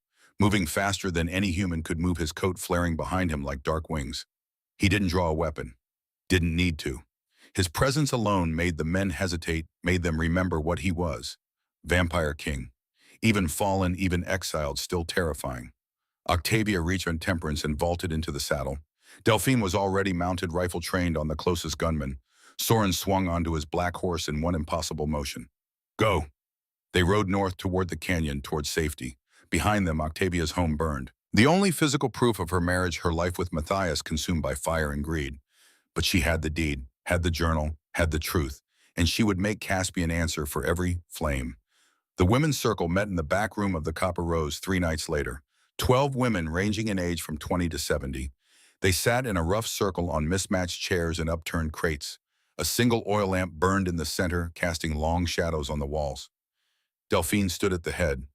moving faster than any human could move, his coat flaring behind him like dark wings. He didn't draw a weapon. Didn't need to. His presence alone made the men hesitate, made them remember what he was. Vampire King. Even fallen, even exiled, still terrifying. Octavia reached on temperance and vaulted into the saddle. Delphine was already mounted, rifle trained, on the closest gunman. Soren swung onto his black horse in one impossible motion. "Go." They rode north toward the canyon, toward safety. Behind them, Octavia's home burned. The only physical proof of her marriage, her life with Matthias, consumed by fire and greed. But she had the deed, had the journal, had the truth, and she would make Caspian answer for every flame. The women's circle met in the back room of the Copper Rose 3 nights later. 12 women ranging in age from 20 to 70. They sat in a rough circle on mismatched chairs and upturned crates. A single oil lamp burned in the center, casting long shadows on the walls. Delphine stood at the head.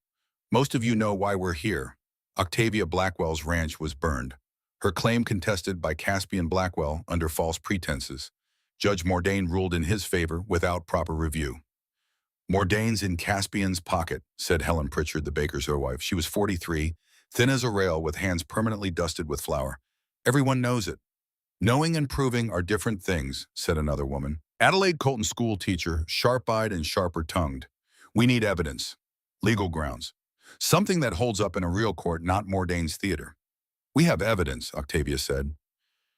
"Most of you know why we're here." Octavia Blackwell's ranch was burned. Her claim contested by Caspian Blackwell under false pretenses. Judge Mordain ruled in his favor without proper review. "Mordain's in Caspian's pocket," said Helen Pritchard, the baker's wife. She was 43, thin as a rail, with hands permanently dusted with flour. "Everyone knows it." "Knowing and proving are different things," said another woman. Adelaide Colton, school teacher, sharp-eyed and sharper-tongued. "We need evidence. Legal grounds. Something that holds up in a real court, not Mordain's theater." "We have evidence," Octavia said.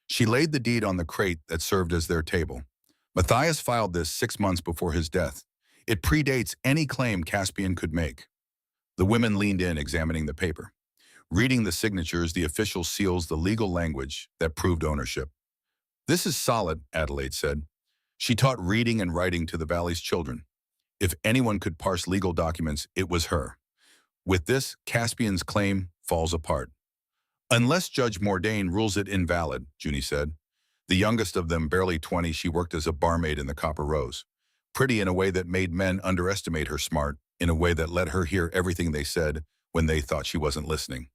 She laid the deed on the crate that served as their table. Matthias filed this 6 months before his death. It predates any claim Caspian could make. The women leaned in, examining the paper. Reading the signatures, the official seals the legal language that proved ownership. This is solid, Adelaide said. She taught reading and writing to the valley's children. If anyone could parse legal documents, it was her. With this, Caspian's claim falls apart. Unless Judge Mordain rules it invalid, Junie said. The youngest of them, barely 20, she worked as a barmaid in the Copper Rose. Pretty in a way that made men underestimate her, smart in a way that let her hear everything they said when they thought she wasn't listening.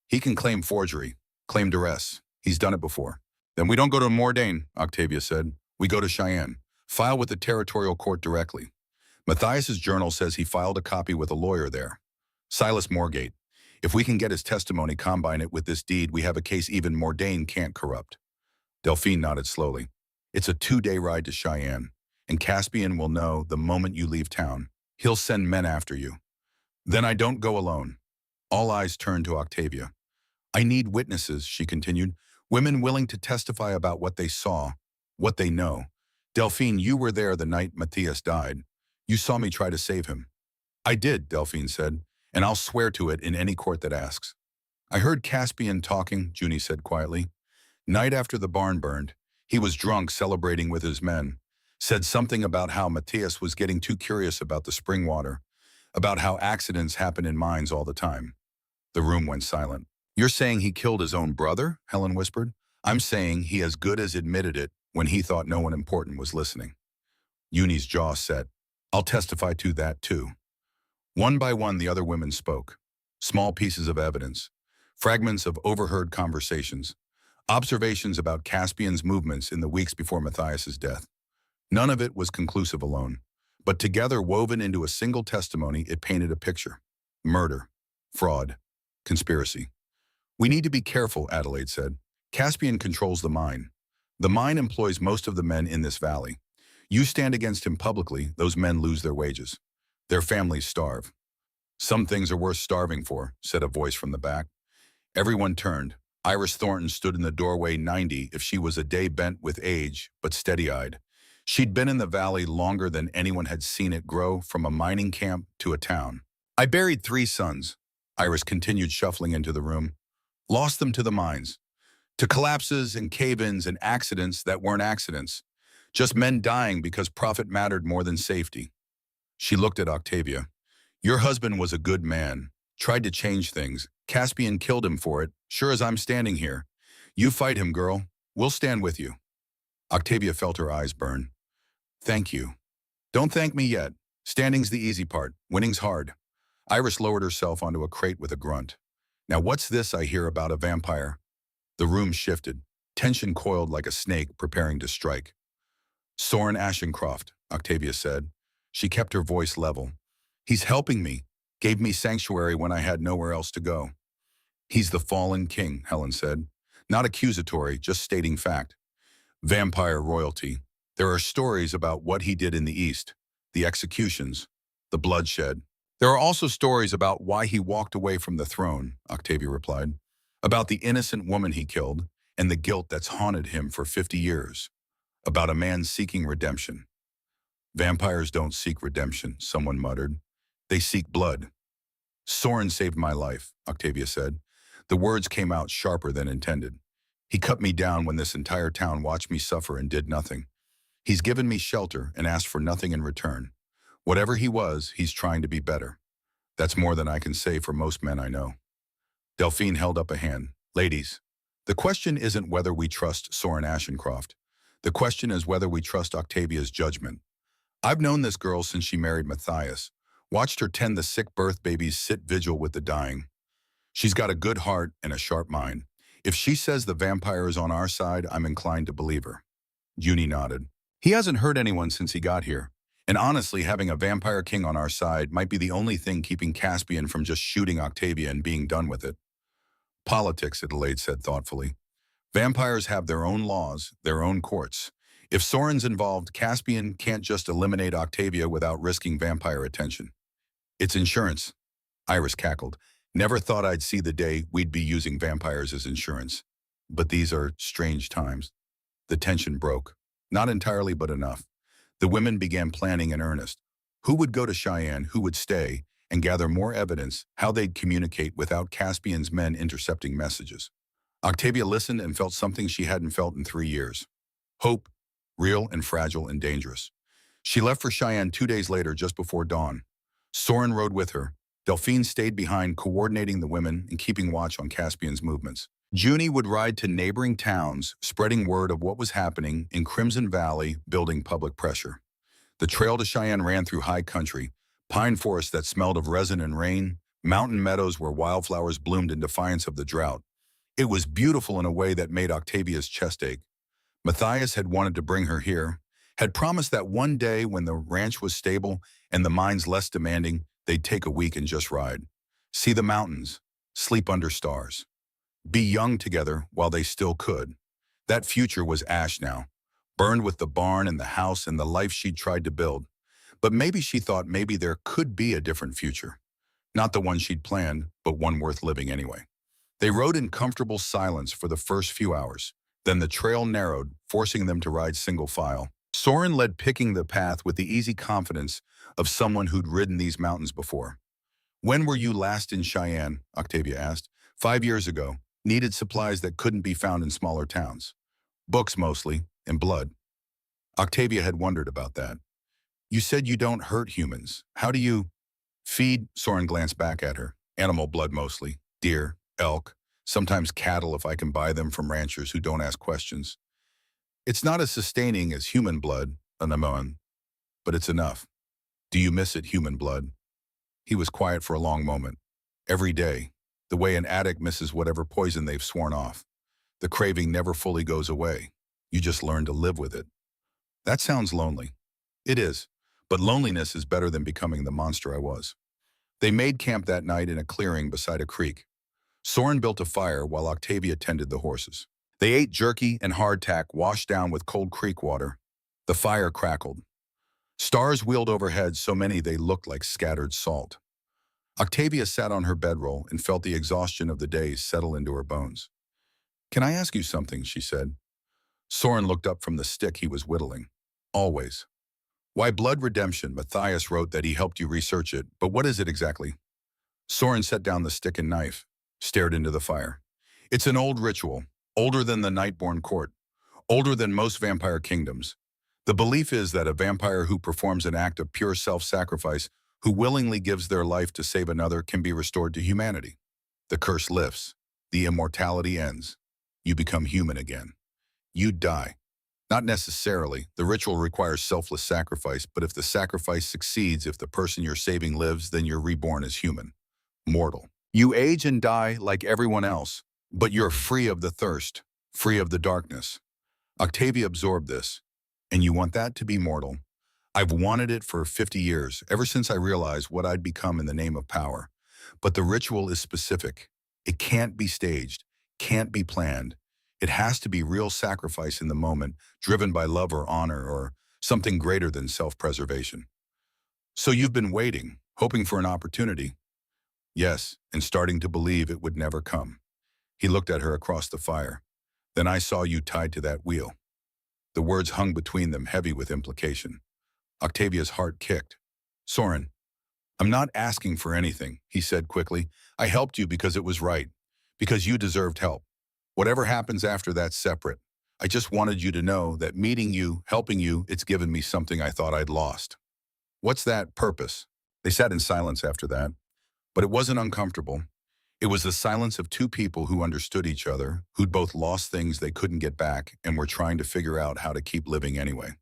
He can claim forgery, claim duress. He's done it before. Then we don't go to Mordain, Octavia said. We go to Cheyenne. File with the territorial court directly. Matthias's journal says he filed a copy with a lawyer there. Silas Morgate. If we can get his testimony, combine it with this deed, we have a case even Mordain can't corrupt. Delphine nodded slowly. It's a 2-day ride to Cheyenne, and Caspian will know the moment you leave town. He'll send men after you. Then I don't go alone. All eyes turned to Octavia. I need witnesses, she continued, women willing to testify about what they saw, what they know. Delphine, you were there the night Matthias died. You saw me try to save him. I did, Delphine said, and I'll swear to it in any court that asks. I heard Caspian talking, Junie said quietly. Night after the barn burned, he was drunk celebrating with his men. Said something about how Matthias was getting too curious about the spring water, about how accidents happen in mines all the time. The room went silent. You're saying he killed his own brother? Helen whispered. I'm saying he as good as admitted it when he thought no one important was listening. Junie's jaw set. I'll testify to that too. One by one, the other women spoke. Small pieces of evidence, fragments of overheard conversations, observations about Caspian's movements in the weeks before Matthias's death. None of it was conclusive alone, but together woven into a single testimony, it painted a picture. Murder, fraud, conspiracy. We need to be careful, Adelaide said. Caspian controls the mine. The mine employs most of the men in this valley. You stand against him publicly, those men lose their wages. Their families starve. Some things are worth starving for, said a voice from the back. Everyone turned. Iris Thornton stood in the doorway, 90 if she was a day bent with age, but steady-eyed. She'd been in the valley longer than anyone had seen it grow from a mining camp to a town. I buried 3 sons. Iris continued, shuffling into the room. Lost them to the mines. To collapses and cave-ins and accidents that weren't accidents. Just men dying because profit mattered more than safety. She looked at Octavia. Your husband was a good man. Tried to change things. Caspian killed him for it, sure as I'm standing here. You fight him, girl. We'll stand with you. Octavia felt her eyes burn. Thank you. Don't thank me yet. Standing's the easy part. Winning's hard. Iris lowered herself onto a crate with a grunt. Now what's this I hear about a vampire? The room shifted. Tension coiled like a snake preparing to strike. Soren Ashencroft, Octavia said. She kept her voice level. He's helping me. Gave me sanctuary when I had nowhere else to go. He's the fallen king, Helen said. Not accusatory, just stating fact. Vampire royalty. There are stories about what he did in the East, the executions, the bloodshed. There are also stories about why he walked away from the throne, Octavia replied. About the innocent woman he killed and the guilt that's haunted him for 50 years. About a man seeking redemption. Vampires don't seek redemption, someone muttered. They seek blood. Soren saved my life, Octavia said. The words came out sharper than intended. He cut me down when this entire town watched me suffer and did nothing. He's given me shelter and asked for nothing in return. Whatever he was, he's trying to be better. That's more than I can say for most men I know. Delphine held up a hand. Ladies, the question isn't whether we trust Soren Ashencroft. The question is whether we trust Octavia's judgment. I've known this girl since she married Matthias, watched her tend the sick birth babies, sit vigil with the dying. She's got a good heart and a sharp mind. If she says the vampire is on our side, I'm inclined to believe her. Junie nodded. He hasn't hurt anyone since he got here. And honestly, having a vampire king on our side might be the only thing keeping Caspian from just shooting Octavia and being done with it. Politics, Adelaide said thoughtfully. Vampires have their own laws, their own courts. If Soren's involved, Caspian can't just eliminate Octavia without risking vampire attention. It's insurance. Iris cackled. Never thought I'd see the day we'd be using vampires as insurance. But these are strange times. The tension broke. Not entirely, but enough. The women began planning in earnest. Who would go to Cheyenne, who would stay, and gather more evidence how they'd communicate without Caspian's men intercepting messages. Octavia listened and felt something she hadn't felt in 3 years. Hope, real and fragile and dangerous. She left for Cheyenne 2 days later, just before dawn. Soren rode with her. Delphine stayed behind, coordinating the women and keeping watch on Caspian's movements. Junie would ride to neighboring towns, spreading word of what was happening in Crimson Valley, building public pressure. The trail to Cheyenne ran through high country, pine forests that smelled of resin and rain, mountain meadows where wildflowers bloomed in defiance of the drought. It was beautiful in a way that made Octavia's chest ache. Matthias had wanted to bring her here, had promised that one day when the ranch was stable and the mines less demanding, they'd take a week and just ride. See the mountains, sleep under stars. Be young together while they still could. That future was ash now, burned with the barn and the house and the life she'd tried to build. But maybe she thought maybe there could be a different future. Not the one she'd planned, but one worth living anyway. They rode in comfortable silence for the first few hours. Then the trail narrowed, forcing them to ride single file. Soren led, picking the path with the easy confidence of someone who'd ridden these mountains before. "When were you last in Cheyenne?" Octavia asked. "5 years ago. Needed supplies that couldn't be found in smaller towns. Books mostly, and blood." Octavia had wondered about that. "You said you don't hurt humans. How do you—" "Feed," Soren glanced back at her. "Animal blood mostly. Deer, elk, sometimes cattle if I can buy them from ranchers who don't ask questions. It's not as sustaining as human blood, an amon, but it's enough." "Do you miss it, human blood?" He was quiet for a long moment. "Every day. The way an addict misses whatever poison they've sworn off. The craving never fully goes away. You just learn to live with it." "That sounds lonely." "It is, but loneliness is better than becoming the monster I was." They made camp that night in a clearing beside a creek. Soren built a fire while Octavia tended the horses. They ate jerky and hardtack washed down with cold creek water. The fire crackled. Stars wheeled overhead, so many they looked like scattered salt. Octavia sat on her bedroll and felt the exhaustion of the day settle into her bones. "Can I ask you something?" she said. Soren looked up from the stick he was whittling. "Always." "Why blood redemption?" Matthias wrote that he helped you research it, but what is it exactly? Soren set down the stick and knife, stared into the fire. "It's an old ritual, older than the Nightborn court, older than most vampire kingdoms. The belief is that a vampire who performs an act of pure self-sacrifice, who willingly gives their life to save another, can be restored to humanity. The curse lifts. The immortality ends. You become human again. You die. Not necessarily. The ritual requires selfless sacrifice, but if the sacrifice succeeds, if the person you're saving lives, then you're reborn as human. Mortal. You age and die like everyone else, but you're free of the thirst, free of the darkness." Octavia absorbed this. "And you want that to be mortal?" "I've wanted it for 50 years, ever since I realized what I'd become in the name of power. But the ritual is specific. It can't be staged, can't be planned. It has to be real sacrifice in the moment, driven by love or honor or something greater than self-preservation." "So you've been waiting, hoping for an opportunity?" "Yes, and starting to believe it would never come." He looked at her across the fire. "Then I saw you tied to that wheel." The words hung between them, heavy with implication. Octavia's heart kicked. "Soren, I'm not asking for anything," he said quickly. "I helped you because it was right, because you deserved help. Whatever happens after that's separate. I just wanted you to know that meeting you, helping you, it's given me something I thought I'd lost." "What's that? Purpose?" They sat in silence after that. But it wasn't uncomfortable. It was the silence of two people who understood each other, who'd both lost things they couldn't get back and were trying to figure out how to keep living anyway.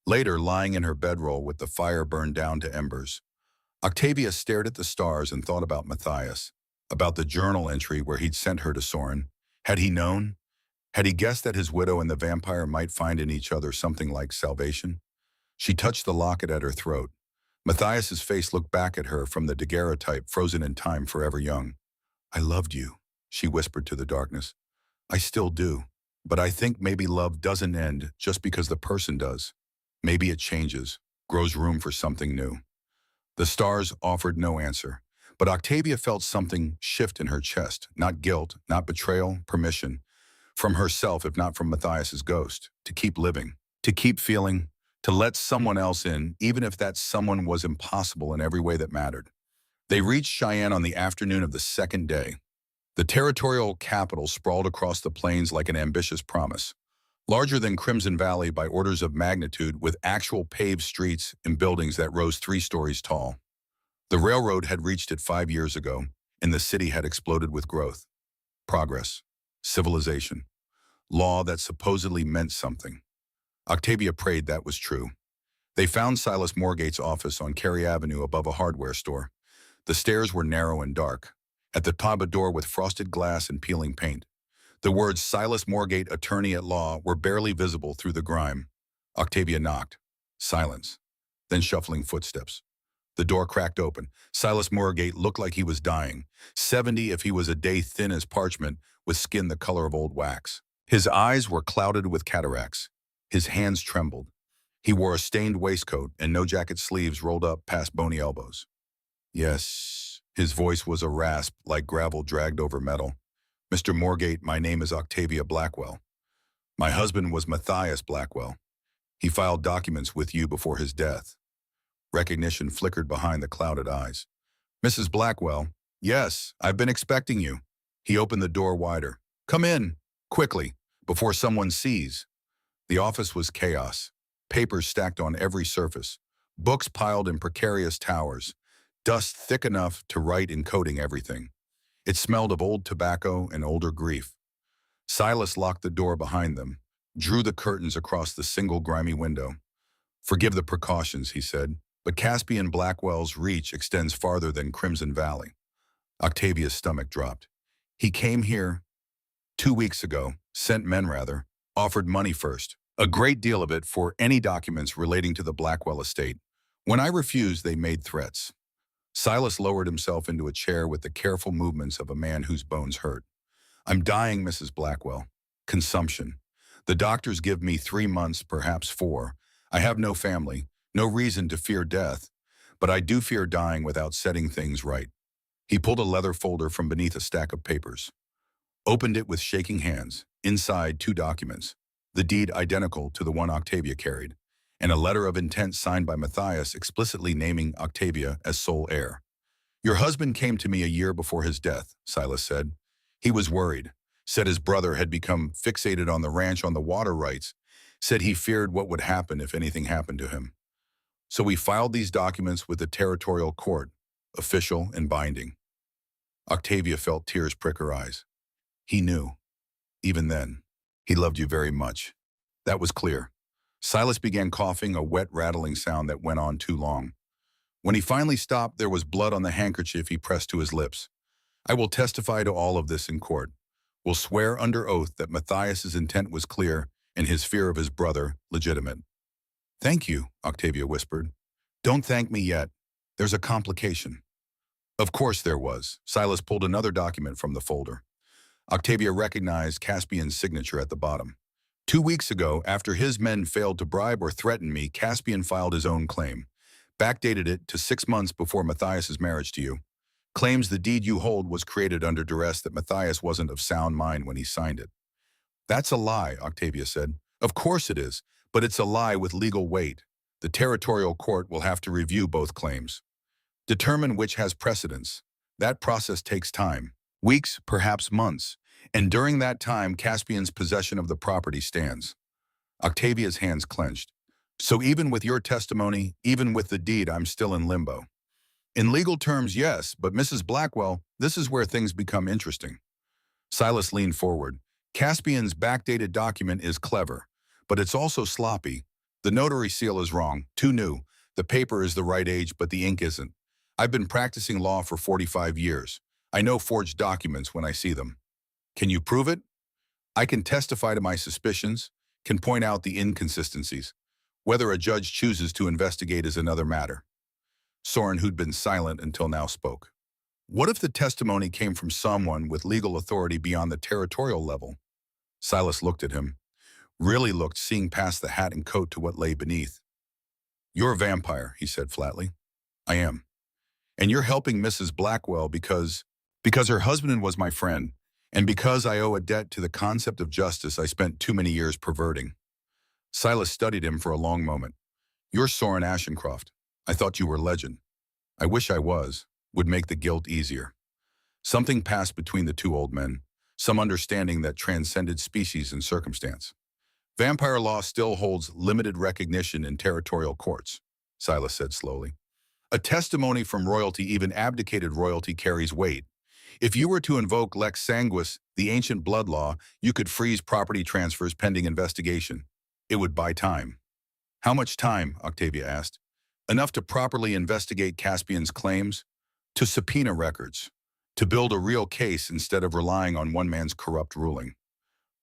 Later, lying in her bedroll with the fire burned down to embers, Octavia stared at the stars and thought about Matthias, about the journal entry where he'd sent her to Soren. Had he known? Had he guessed that his widow and the vampire might find in each other something like salvation? She touched the locket at her throat. Matthias's face looked back at her from the daguerreotype frozen in time, forever young. "I loved you," she whispered to the darkness. "I still do. But I think maybe love doesn't end just because the person does. Maybe it changes, grows room for something new." The stars offered no answer, but Octavia felt something shift in her chest, not guilt, not betrayal, permission. From herself, if not from Matthias's ghost, to keep living, to keep feeling, to let someone else in, even if that someone was impossible in every way that mattered. They reached Cheyenne on the afternoon of the second day. The territorial capital sprawled across the plains like an ambitious promise, larger than Crimson Valley by orders of magnitude, with actual paved streets and buildings that rose 3 stories tall. The railroad had reached it 5 years ago, and the city had exploded with growth, progress, civilization, law that supposedly meant something. Octavia prayed that was true. They found Silas Morgate's office on Cary Avenue above a hardware store. The stairs were narrow and dark. At the top, a door with frosted glass and peeling paint. The words Silas Morgate, attorney at law, were barely visible through the grime. Octavia knocked. Silence. Then shuffling footsteps. The door cracked open. Silas Morgate looked like he was dying, 70 if he was a day thin as parchment, with skin the color of old wax. His eyes were clouded with cataracts. His hands trembled. He wore a stained waistcoat and no jacket sleeves rolled up past bony elbows. Yes, his voice was a rasp like gravel dragged over metal. Mr. Morgate, my name is Octavia Blackwell. My husband was Matthias Blackwell. He filed documents with you before his death. Recognition flickered behind the clouded eyes. Mrs. Blackwell, yes, I've been expecting you. He opened the door wider. Come in, quickly, before someone sees. The office was chaos. Papers stacked on every surface. Books piled in precarious towers. Dust thick enough to write encoding everything. It smelled of old tobacco and older grief. Silas locked the door behind them, drew the curtains across the single grimy window. Forgive the precautions, he said, but Caspian Blackwell's reach extends farther than Crimson Valley. Octavia's stomach dropped. He came here 2 weeks ago, sent men rather, offered money first, a great deal of it for any documents relating to the Blackwell estate. When I refused, they made threats. Silas lowered himself into a chair with the careful movements of a man whose bones hurt. I'm dying, Mrs. Blackwell. Consumption. The doctors give me 3 months, perhaps 4. I have no family, no reason to fear death, but I do fear dying without setting things right. He pulled a leather folder from beneath a stack of papers, opened it with shaking hands. Inside, 2 documents, the deed identical to the one Octavia carried, and a letter of intent signed by Matthias explicitly naming Octavia as sole heir. Your husband came to me a year before his death, Silas said. He was worried, said his brother had become fixated on the ranch on the water rights, said he feared what would happen if anything happened to him. So we filed these documents with the territorial court, official and binding. Octavia felt tears prick her eyes. He knew. Even then, he loved you very much. That was clear. Silas began coughing, a wet, rattling sound that went on too long. When he finally stopped, there was blood on the handkerchief he pressed to his lips. I will testify to all of this in court. Will swear under oath that Matthias's intent was clear and his fear of his brother legitimate. Thank you, Octavia whispered. Don't thank me yet. There's a complication. Of course there was. Silas pulled another document from the folder. Octavia recognized Caspian's signature at the bottom. 2 weeks ago, after his men failed to bribe or threaten me, Caspian filed his own claim. Backdated it to 6 months before Matthias's marriage to you. Claims the deed you hold was created under duress, that Matthias wasn't of sound mind when he signed it. That's a lie, Octavia said. Of course it is, but it's a lie with legal weight. The territorial court will have to review both claims. Determine which has precedence. That process takes time. Weeks, perhaps months. And during that time, Caspian's possession of the property stands. Octavia's hands clenched. So even with your testimony, even with the deed, I'm still in limbo. In legal terms, yes, but Mrs. Blackwell, this is where things become interesting. Silas leaned forward. Caspian's backdated document is clever, but it's also sloppy. The notary seal is wrong, too new. The paper is the right age, but the ink isn't. I've been practicing law for 45 years. I know forged documents when I see them. Can you prove it? I can testify to my suspicions, can point out the inconsistencies. Whether a judge chooses to investigate is another matter. Soren, who'd been silent until now, spoke. What if the testimony came from someone with legal authority beyond the territorial level? Silas looked at him, really looked, seeing past the hat and coat to what lay beneath. You're a vampire, he said flatly. I am. And you're helping Mrs. Blackwell because her husband was my friend, and because I owe a debt to the concept of justice I spent too many years perverting. Silas studied him for a long moment. You're Soren Ashencroft. I thought you were legend. I wish I was. would make the guilt easier. Something passed between the two old men, some understanding that transcended species and circumstance. Vampire law still holds limited recognition in territorial courts, Silas said slowly. A testimony from royalty, even abdicated royalty, carries weight. If you were to invoke lex sanguis, the ancient blood law, you could freeze property transfers pending investigation. It would buy time. How much time? Octavia asked. Enough to properly investigate Caspian's claims, to subpoena records, to build a real case instead of relying on one man's corrupt ruling.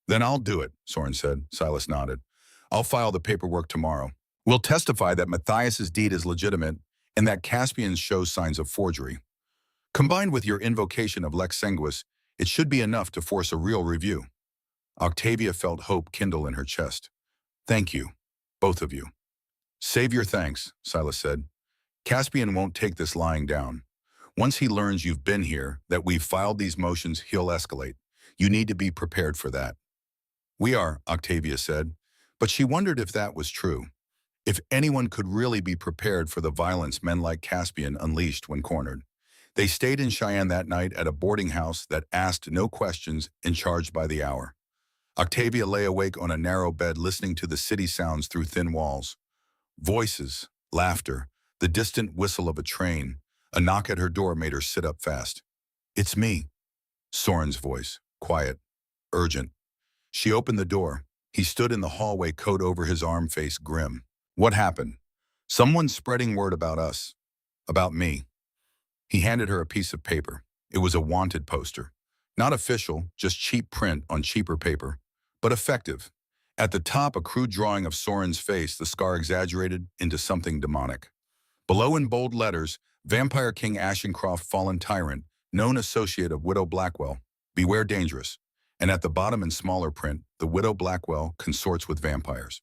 Then I'll do it, Soren said. Silas nodded. I'll file the paperwork tomorrow. We'll testify that Matthias's deed is legitimate and that Caspian shows signs of forgery. Combined with your invocation of lex sanguis, it should be enough to force a real review. Octavia felt hope kindle in her chest. Thank you, both of you. Save your thanks, Silas said. Caspian won't take this lying down. Once he learns you've been here, that we've filed these motions, he'll escalate. You need to be prepared for that. We are, Octavia said, but she wondered if that was true. If anyone could really be prepared for the violence men like Caspian unleashed when cornered. They stayed in Cheyenne that night at a boarding house that asked no questions and charged by the hour. Octavia lay awake on a narrow bed listening to the city sounds through thin walls. Voices, laughter, the distant whistle of a train. A knock at her door made her sit up fast. It's me. Soren's voice, quiet, urgent. She opened the door. He stood in the hallway, coat over his arm, face grim. What happened? Someone's spreading word about us. About me. He handed her a piece of paper. It was a wanted poster. Not official, just cheap print on cheaper paper, but effective. At the top, a crude drawing of Soren's face, the scar exaggerated into something demonic. Below in bold letters, Vampire King Ashencroft, fallen tyrant, known associate of Widow Blackwell. Beware dangerous. And at the bottom in smaller print, the Widow Blackwell consorts with vampires.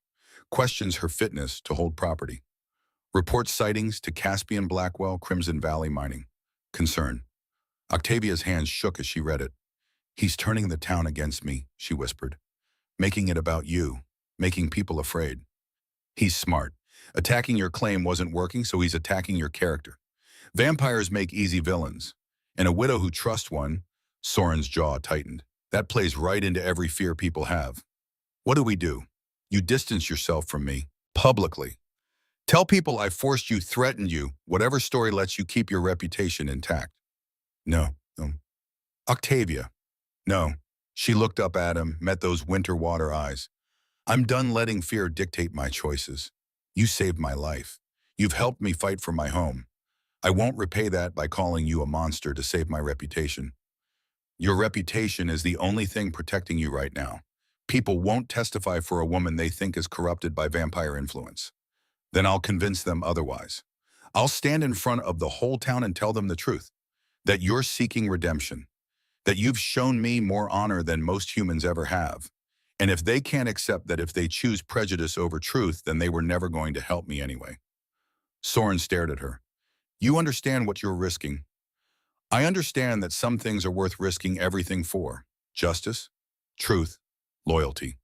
Questions her fitness to hold property. Reports sightings to Caspian Blackwell, Crimson Valley mining. Concern. Octavia's hands shook as she read it. He's turning the town against me, she whispered. Making it about you. Making people afraid. He's smart. Attacking your claim wasn't working, so he's attacking your character. Vampires make easy villains. And a widow who trusts one, Soren's jaw tightened. That plays right into every fear people have. What do? You distance yourself from me, publicly. Tell people I forced you, threatened you, whatever story lets you keep your reputation intact. No. Octavia. No. She looked up at him, met those winter water eyes. I'm done letting fear dictate my choices. You saved my life. You've helped me fight for my home. I won't repay that by calling you a monster to save my reputation. Your reputation is the only thing protecting you right now. People won't testify for a woman they think is corrupted by vampire influence. Then I'll convince them otherwise. I'll stand in front of the whole town and tell them the truth. That you're seeking redemption. That you've shown me more honor than most humans ever have. And if they can't accept that, if they choose prejudice over truth, then they were never going to help me anyway. Soren stared at her. You understand what you're risking. I understand that some things are worth risking everything for. Justice, truth, loyalty.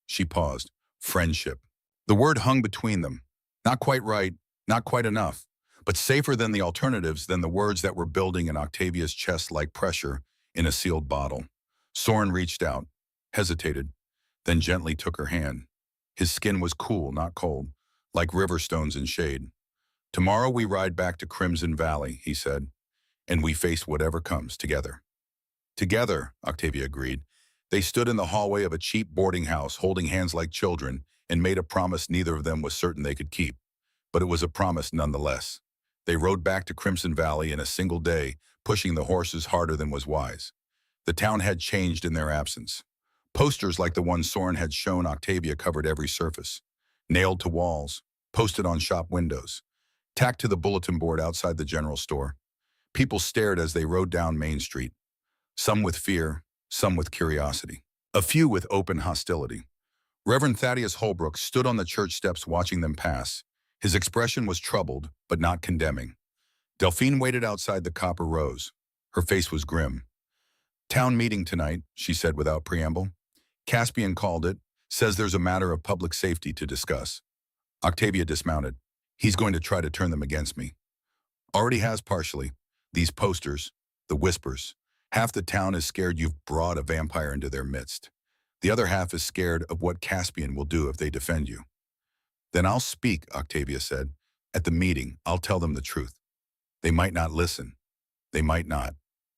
She paused. Friendship. The word hung between them. Not quite right, not quite enough, but safer than the alternatives, than the words that were building in Octavia's chest like pressure in a sealed bottle. Soren reached out, hesitated, then gently took her hand. His skin was cool, not cold, like river stones in shade. Tomorrow we ride back to Crimson Valley, he said, and we face whatever comes together. Together, Octavia agreed. They stood in the hallway of a cheap boarding house, holding hands like children, and made a promise neither of them was certain they could keep. But it was a promise nonetheless. They rode back to Crimson Valley in a single day, pushing the horses harder than was wise. The town had changed in their absence. Posters like the one Soren had shown Octavia covered every surface. Nailed to walls, posted on shop windows, tacked to the bulletin board outside the general store. People stared as they rode down Main Street. Some with fear, some with curiosity. A few with open hostility. Reverend Thaddeus Holbrook stood on the church steps watching them pass. His expression was troubled, but not condemning. Delphine waited outside the Copper Rose. Her face was grim. Town meeting tonight, she said without preamble. Caspian called it, says there's a matter of public safety to discuss. Octavia dismounted. He's going to try to turn them against me. Already has partially. These posters, the whispers. Half the town is scared you've brought a vampire into their midst. The other half is scared of what Caspian will do if they defend you. Then I'll speak, Octavia said. At the meeting, I'll tell them the truth. They might not listen. They might not.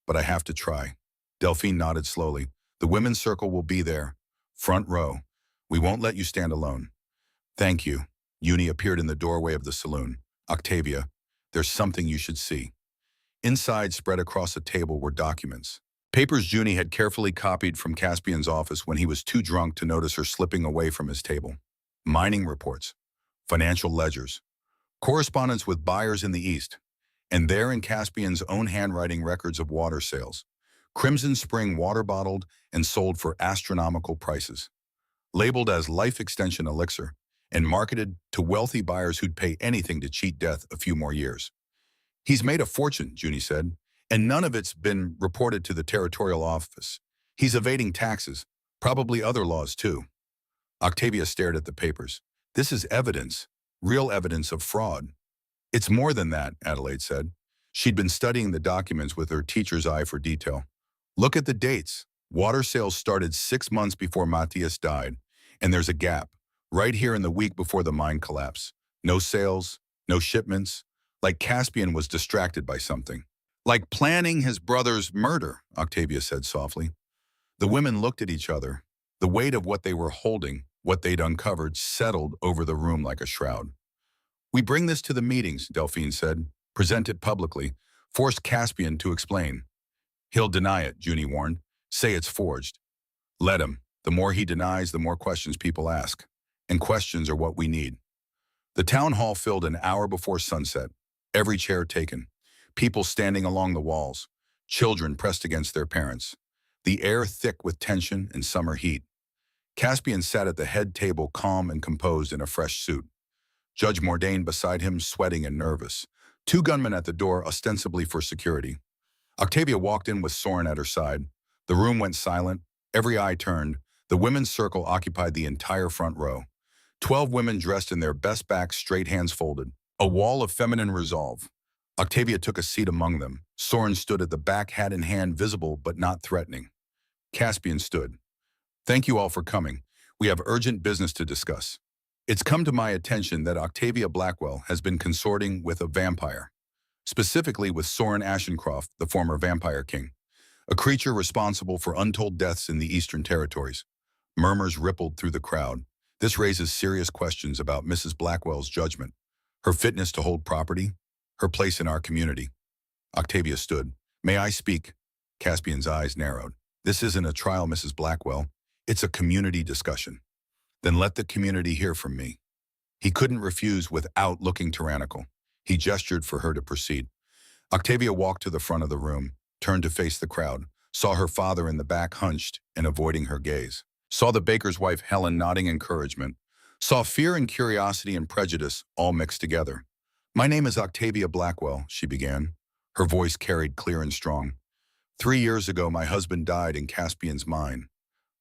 But I have to try. Delphine nodded slowly. The women's circle will be there. Front row. We won't let you stand alone. Thank you. Uni appeared in the doorway of the saloon. Octavia, there's something you should see. Inside, spread across a table, were documents. Papers Junie had carefully copied from Caspian's office when he was too drunk to notice her slipping away from his table. Mining reports, financial ledgers, correspondence with buyers in the East, and there in Caspian's own handwriting records of water sales. Crimson Spring water bottled and sold for astronomical prices. Labeled as life extension elixir and marketed to wealthy buyers who'd pay anything to cheat death a few more years. He's made a fortune, Junie said, and none of it's been reported to the territorial office. He's evading taxes, probably other laws too. Octavia stared at the papers. This is evidence, real evidence of fraud. It's more than that, Adelaide said. She'd been studying the documents with her teacher's eye for detail. Look at the dates. Water sales started 6 months before Matthias died, and there's a gap, right here in the week before the mine collapse. No sales, no shipments, like Caspian was distracted by something. Like planning his brother's murder, Octavia said softly. The women looked at each other. The weight of what they were holding, what they'd uncovered, settled over the room like a shroud. We bring this to the meetings, Delphine said. Present it publicly. Force Caspian to explain. He'll deny it, Junie warned. Say it's forged. Let him. The more he denies, the more questions people ask. And questions are what we need. The town hall filled an hour before sunset. Every chair taken. People standing along the walls. Children pressed against their parents. The air thick with tension and summer heat. Caspian sat at the head table, calm and composed in a fresh suit. Judge Mordain beside him, sweating and nervous. 2 gunmen at the door, ostensibly for security. Octavia walked in with Soren at her side. The room went silent. Every eye turned. The women's circle occupied the entire front row. 12 women dressed in their best backs, straight hands folded. A wall of feminine resolve. Octavia took a seat among them. Soren stood at the back, hat in hand, visible but not threatening. Caspian stood. Thank you all for coming. We have urgent business to discuss. It's come to my attention that Octavia Blackwell has been consorting with a vampire, specifically with Soren Ashencroft, the former vampire king, a creature responsible for untold deaths in the Eastern Territories. Murmurs rippled through the crowd. This raises serious questions about Mrs. Blackwell's judgment, her fitness to hold property, her place in our community. Octavia stood. May I speak? Caspian's eyes narrowed. This isn't a trial, Mrs. Blackwell. It's a community discussion. Then let the community hear from me. He couldn't refuse without looking tyrannical. He gestured for her to proceed. Octavia walked to the front of the room, turned to face the crowd, saw her father in the back hunched and avoiding her gaze, saw the baker's wife Helen nodding encouragement, saw fear and curiosity and prejudice all mixed together. My name is Octavia Blackwell, she began. Her voice carried clear and strong. 3 years ago, my husband died in Caspian's mine.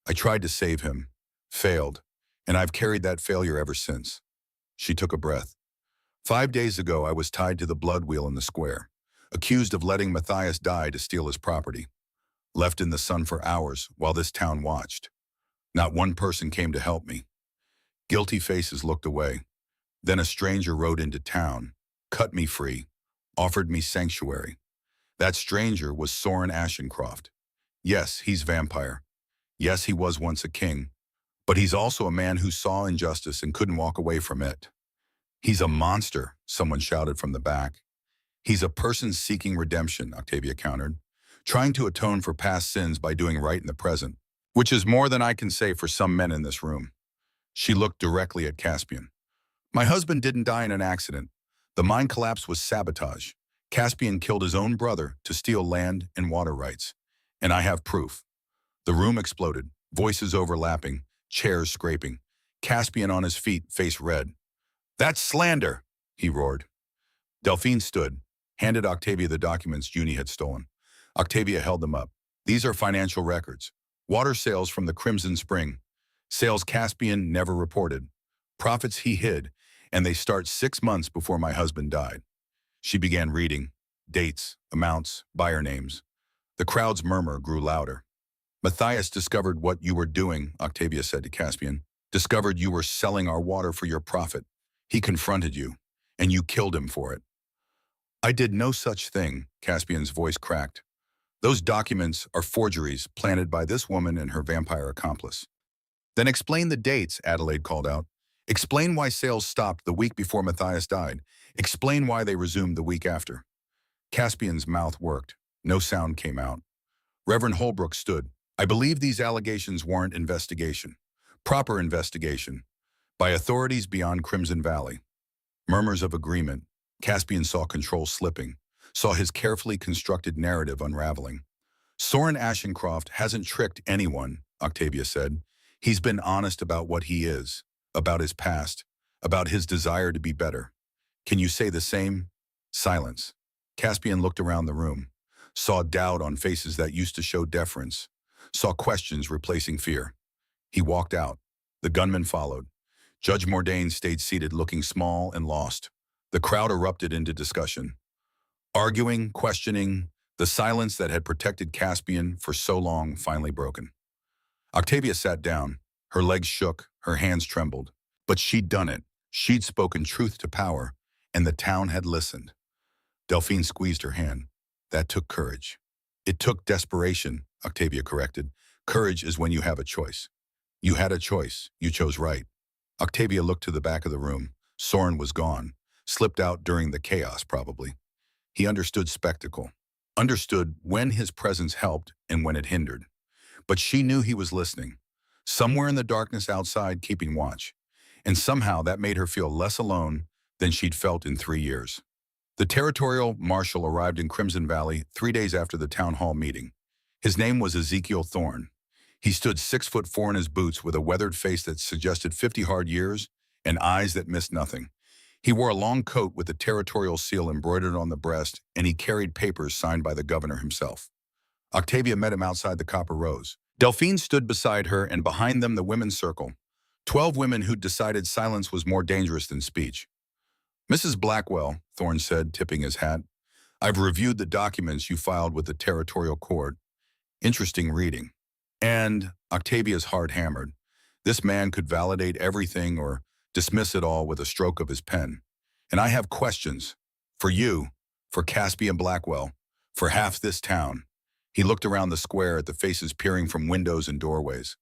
I tried to save him, failed, and I've carried that failure ever since. She took a breath. 5 days ago, I was tied to the blood wheel in the square, accused of letting Matthias die to steal his property. Left in the sun for hours while this town watched. Not one person came to help me. Guilty faces looked away. Then a stranger rode into town, cut me free, offered me sanctuary. That stranger was Soren Ashencroft. Yes, he's vampire. Yes, he was once a king. But he's also a man who saw injustice and couldn't walk away from it. He's a monster, someone shouted from the back. He's a person seeking redemption, Octavia countered, trying to atone for past sins by doing right in the present, which is more than I can say for some men in this room. She looked directly at Caspian. My husband didn't die in an accident. The mine collapse was sabotage. Caspian killed his own brother to steal land and water rights. And I have proof. The room exploded, voices overlapping, chairs scraping. Caspian on his feet, face red. That's slander, he roared. Delphine stood, handed Octavia the documents Junie had stolen. Octavia held them up. These are financial records. Water sales from the Crimson Spring. Sales Caspian never reported. Profits he hid, and they start 6 months before my husband died. She began reading. Dates, amounts, buyer names. The crowd's murmur grew louder. Matthias discovered what you were doing, Octavia said to Caspian. Discovered you were selling our water for your profit. He confronted you, and you killed him for it. I did no such thing, Caspian's voice cracked. Those documents are forgeries planted by this woman and her vampire accomplice. Then explain the dates, Adelaide called out. Explain why sales stopped the week before Matthias died. Explain why they resumed the week after. Caspian's mouth worked. No sound came out. Reverend Holbrook stood. I believe these allegations warrant investigation. Proper investigation. By authorities beyond Crimson Valley. Murmurs of agreement. Caspian saw control slipping. Saw his carefully constructed narrative unraveling. Soren Ashencroft hasn't tricked anyone, Octavia said. He's been honest about what he is, about his past, about his desire to be better. Can you say the same? Silence. Caspian looked around the room, saw doubt on faces that used to show deference, saw questions replacing fear. He walked out. The gunman followed. Judge Mordain stayed seated, looking small and lost. The crowd erupted into discussion. Arguing, questioning, the silence that had protected Caspian for so long finally broken. Octavia sat down. Her legs shook, her hands trembled. But she'd done it. She'd spoken truth to power, and the town had listened. Delphine squeezed her hand. That took courage. It took desperation, Octavia corrected. Courage is when you have a choice. You had a choice. You chose right. Octavia looked to the back of the room. Soren was gone. Slipped out during the chaos, probably. He understood spectacle. Understood when his presence helped and when it hindered. But she knew he was listening. Somewhere in the darkness outside, keeping watch. And somehow that made her feel less alone than she'd felt in 3 years. The territorial marshal arrived in Crimson Valley 3 days after the town hall meeting. His name was Ezekiel Thorne. He stood 6'4" in his boots with a weathered face that suggested 50 hard years and eyes that missed nothing. He wore a long coat with the territorial seal embroidered on the breast, and he carried papers signed by the governor himself. Octavia met him outside the Copper Rose. Delphine stood beside her, and behind them the women's circle. 12 women who'd decided silence was more dangerous than speech. Mrs. Blackwell, Thorne said, tipping his hat, I've reviewed the documents you filed with the territorial court. Interesting reading. And Octavia's heart hammered. This man could validate everything or dismiss it all with a stroke of his pen. And I have questions. For you, for Caspian Blackwell, for half this town. He looked around the square at the faces peering from windows and doorways.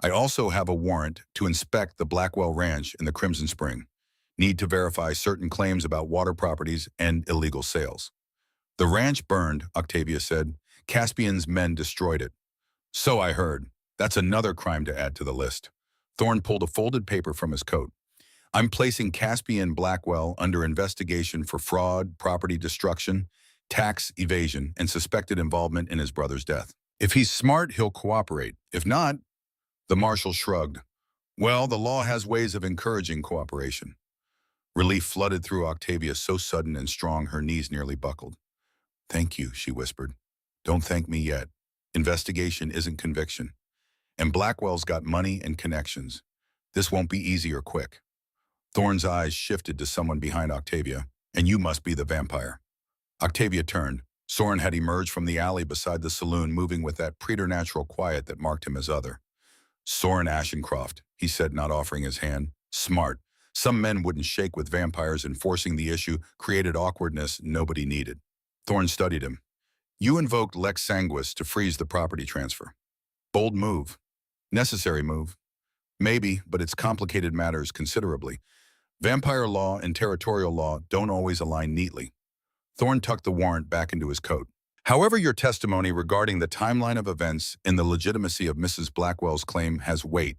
I also have a warrant to inspect the Blackwell Ranch in the Crimson Spring. Need to verify certain claims about water properties and illegal sales. The ranch burned, Octavia said. Caspian's men destroyed it. So I heard. That's another crime to add to the list. Thorne pulled a folded paper from his coat. I'm placing Caspian Blackwell under investigation for fraud, property destruction, tax evasion, and suspected involvement in his brother's death. If he's smart, he'll cooperate. If not, the marshal shrugged. Well, the law has ways of encouraging cooperation. Relief flooded through Octavia so sudden and strong her knees nearly buckled. Thank you, she whispered. Don't thank me yet. Investigation isn't conviction. And Blackwell's got money and connections. This won't be easy or quick. Thorne's eyes shifted to someone behind Octavia. And you must be the vampire. Octavia turned. Soren had emerged from the alley beside the saloon, moving with that preternatural quiet that marked him as other. Soren Ashencroft, he said, not offering his hand. Smart. Some men wouldn't shake with vampires, and forcing the issue created awkwardness nobody needed. Thorne studied him. You invoked Lex Sanguis to freeze the property transfer. Bold move. Necessary move. Maybe, but it's complicated matters considerably. Vampire law and territorial law don't always align neatly. Thorne tucked the warrant back into his coat. However, your testimony regarding the timeline of events and the legitimacy of Mrs. Blackwell's claim has weight.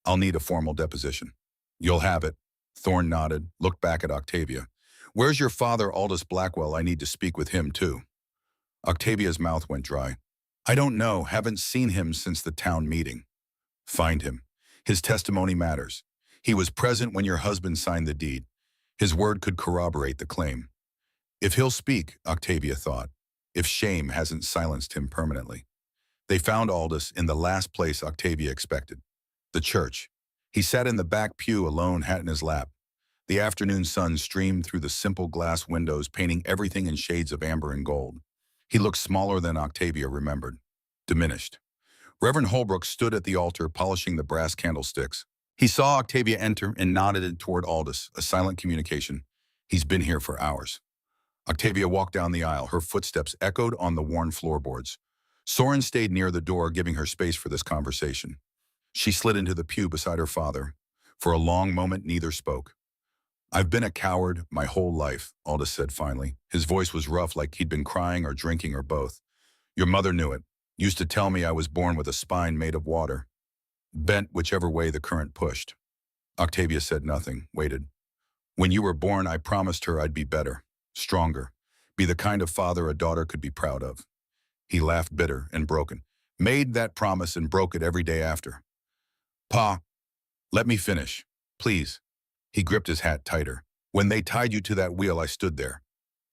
I'll need a formal deposition. You'll have it. Thorne nodded, looked back at Octavia. Where's your father, Aldous Blackwell? I need to speak with him, too. Octavia's mouth went dry. I don't know. Haven't seen him since the town meeting. Find him. His testimony matters. He was present when your husband signed the deed. His word could corroborate the claim. If he'll speak, Octavia thought, if shame hasn't silenced him permanently. They found Aldous in the last place Octavia expected, the church. He sat in the back pew alone, hat in his lap. The afternoon sun streamed through the simple glass windows, painting everything in shades of amber and gold. He looked smaller than Octavia remembered, diminished. Reverend Holbrook stood at the altar, polishing the brass candlesticks. He saw Octavia enter and nodded toward Aldous, a silent communication. He's been here for hours. Octavia walked down the aisle. Her footsteps echoed on the worn floorboards. Soren stayed near the door, giving her space for this conversation. She slid into the pew beside her father. For a long moment, neither spoke. I've been a coward my whole life, Aldous said finally. His voice was rough, like he'd been crying or drinking or both. Your mother knew it. Used to tell me I was born with a spine made of water, bent whichever way the current pushed. Octavia said nothing, waited. When you were born, I promised her I'd be better, stronger, be the kind of father a daughter could be proud of. He laughed, bitter and broken. Made that promise and broke it every day after. Pa, let me finish, please. He gripped his hat tighter. When they tied you to that wheel, I stood there,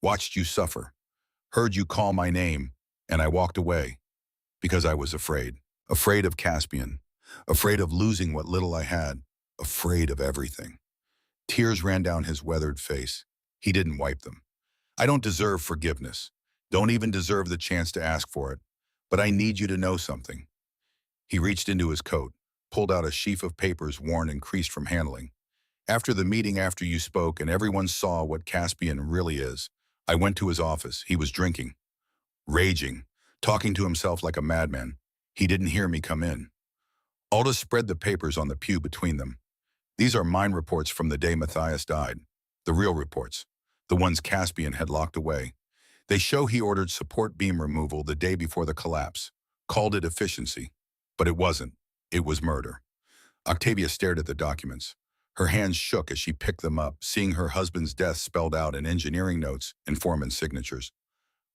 watched you suffer, heard you call my name, and I walked away because I was afraid. Afraid of Caspian, afraid of losing what little I had, afraid of everything. Tears ran down his weathered face. He didn't wipe them. I don't deserve forgiveness. Don't even deserve the chance to ask for it. But I need you to know something. He reached into his coat, pulled out a sheaf of papers worn and creased from handling. After the meeting after you spoke and everyone saw what Caspian really is, I went to his office. He was drinking, raging, talking to himself like a madman. He didn't hear me come in. Aldous spread the papers on the pew between them. These are mine reports from the day Matthias died. The real reports. The ones Caspian had locked away. They show he ordered support beam removal the day before the collapse. Called it efficiency. But it wasn't. It was murder. Octavia stared at the documents. Her hands shook as she picked them up, seeing her husband's death spelled out in engineering notes and foreman's signatures.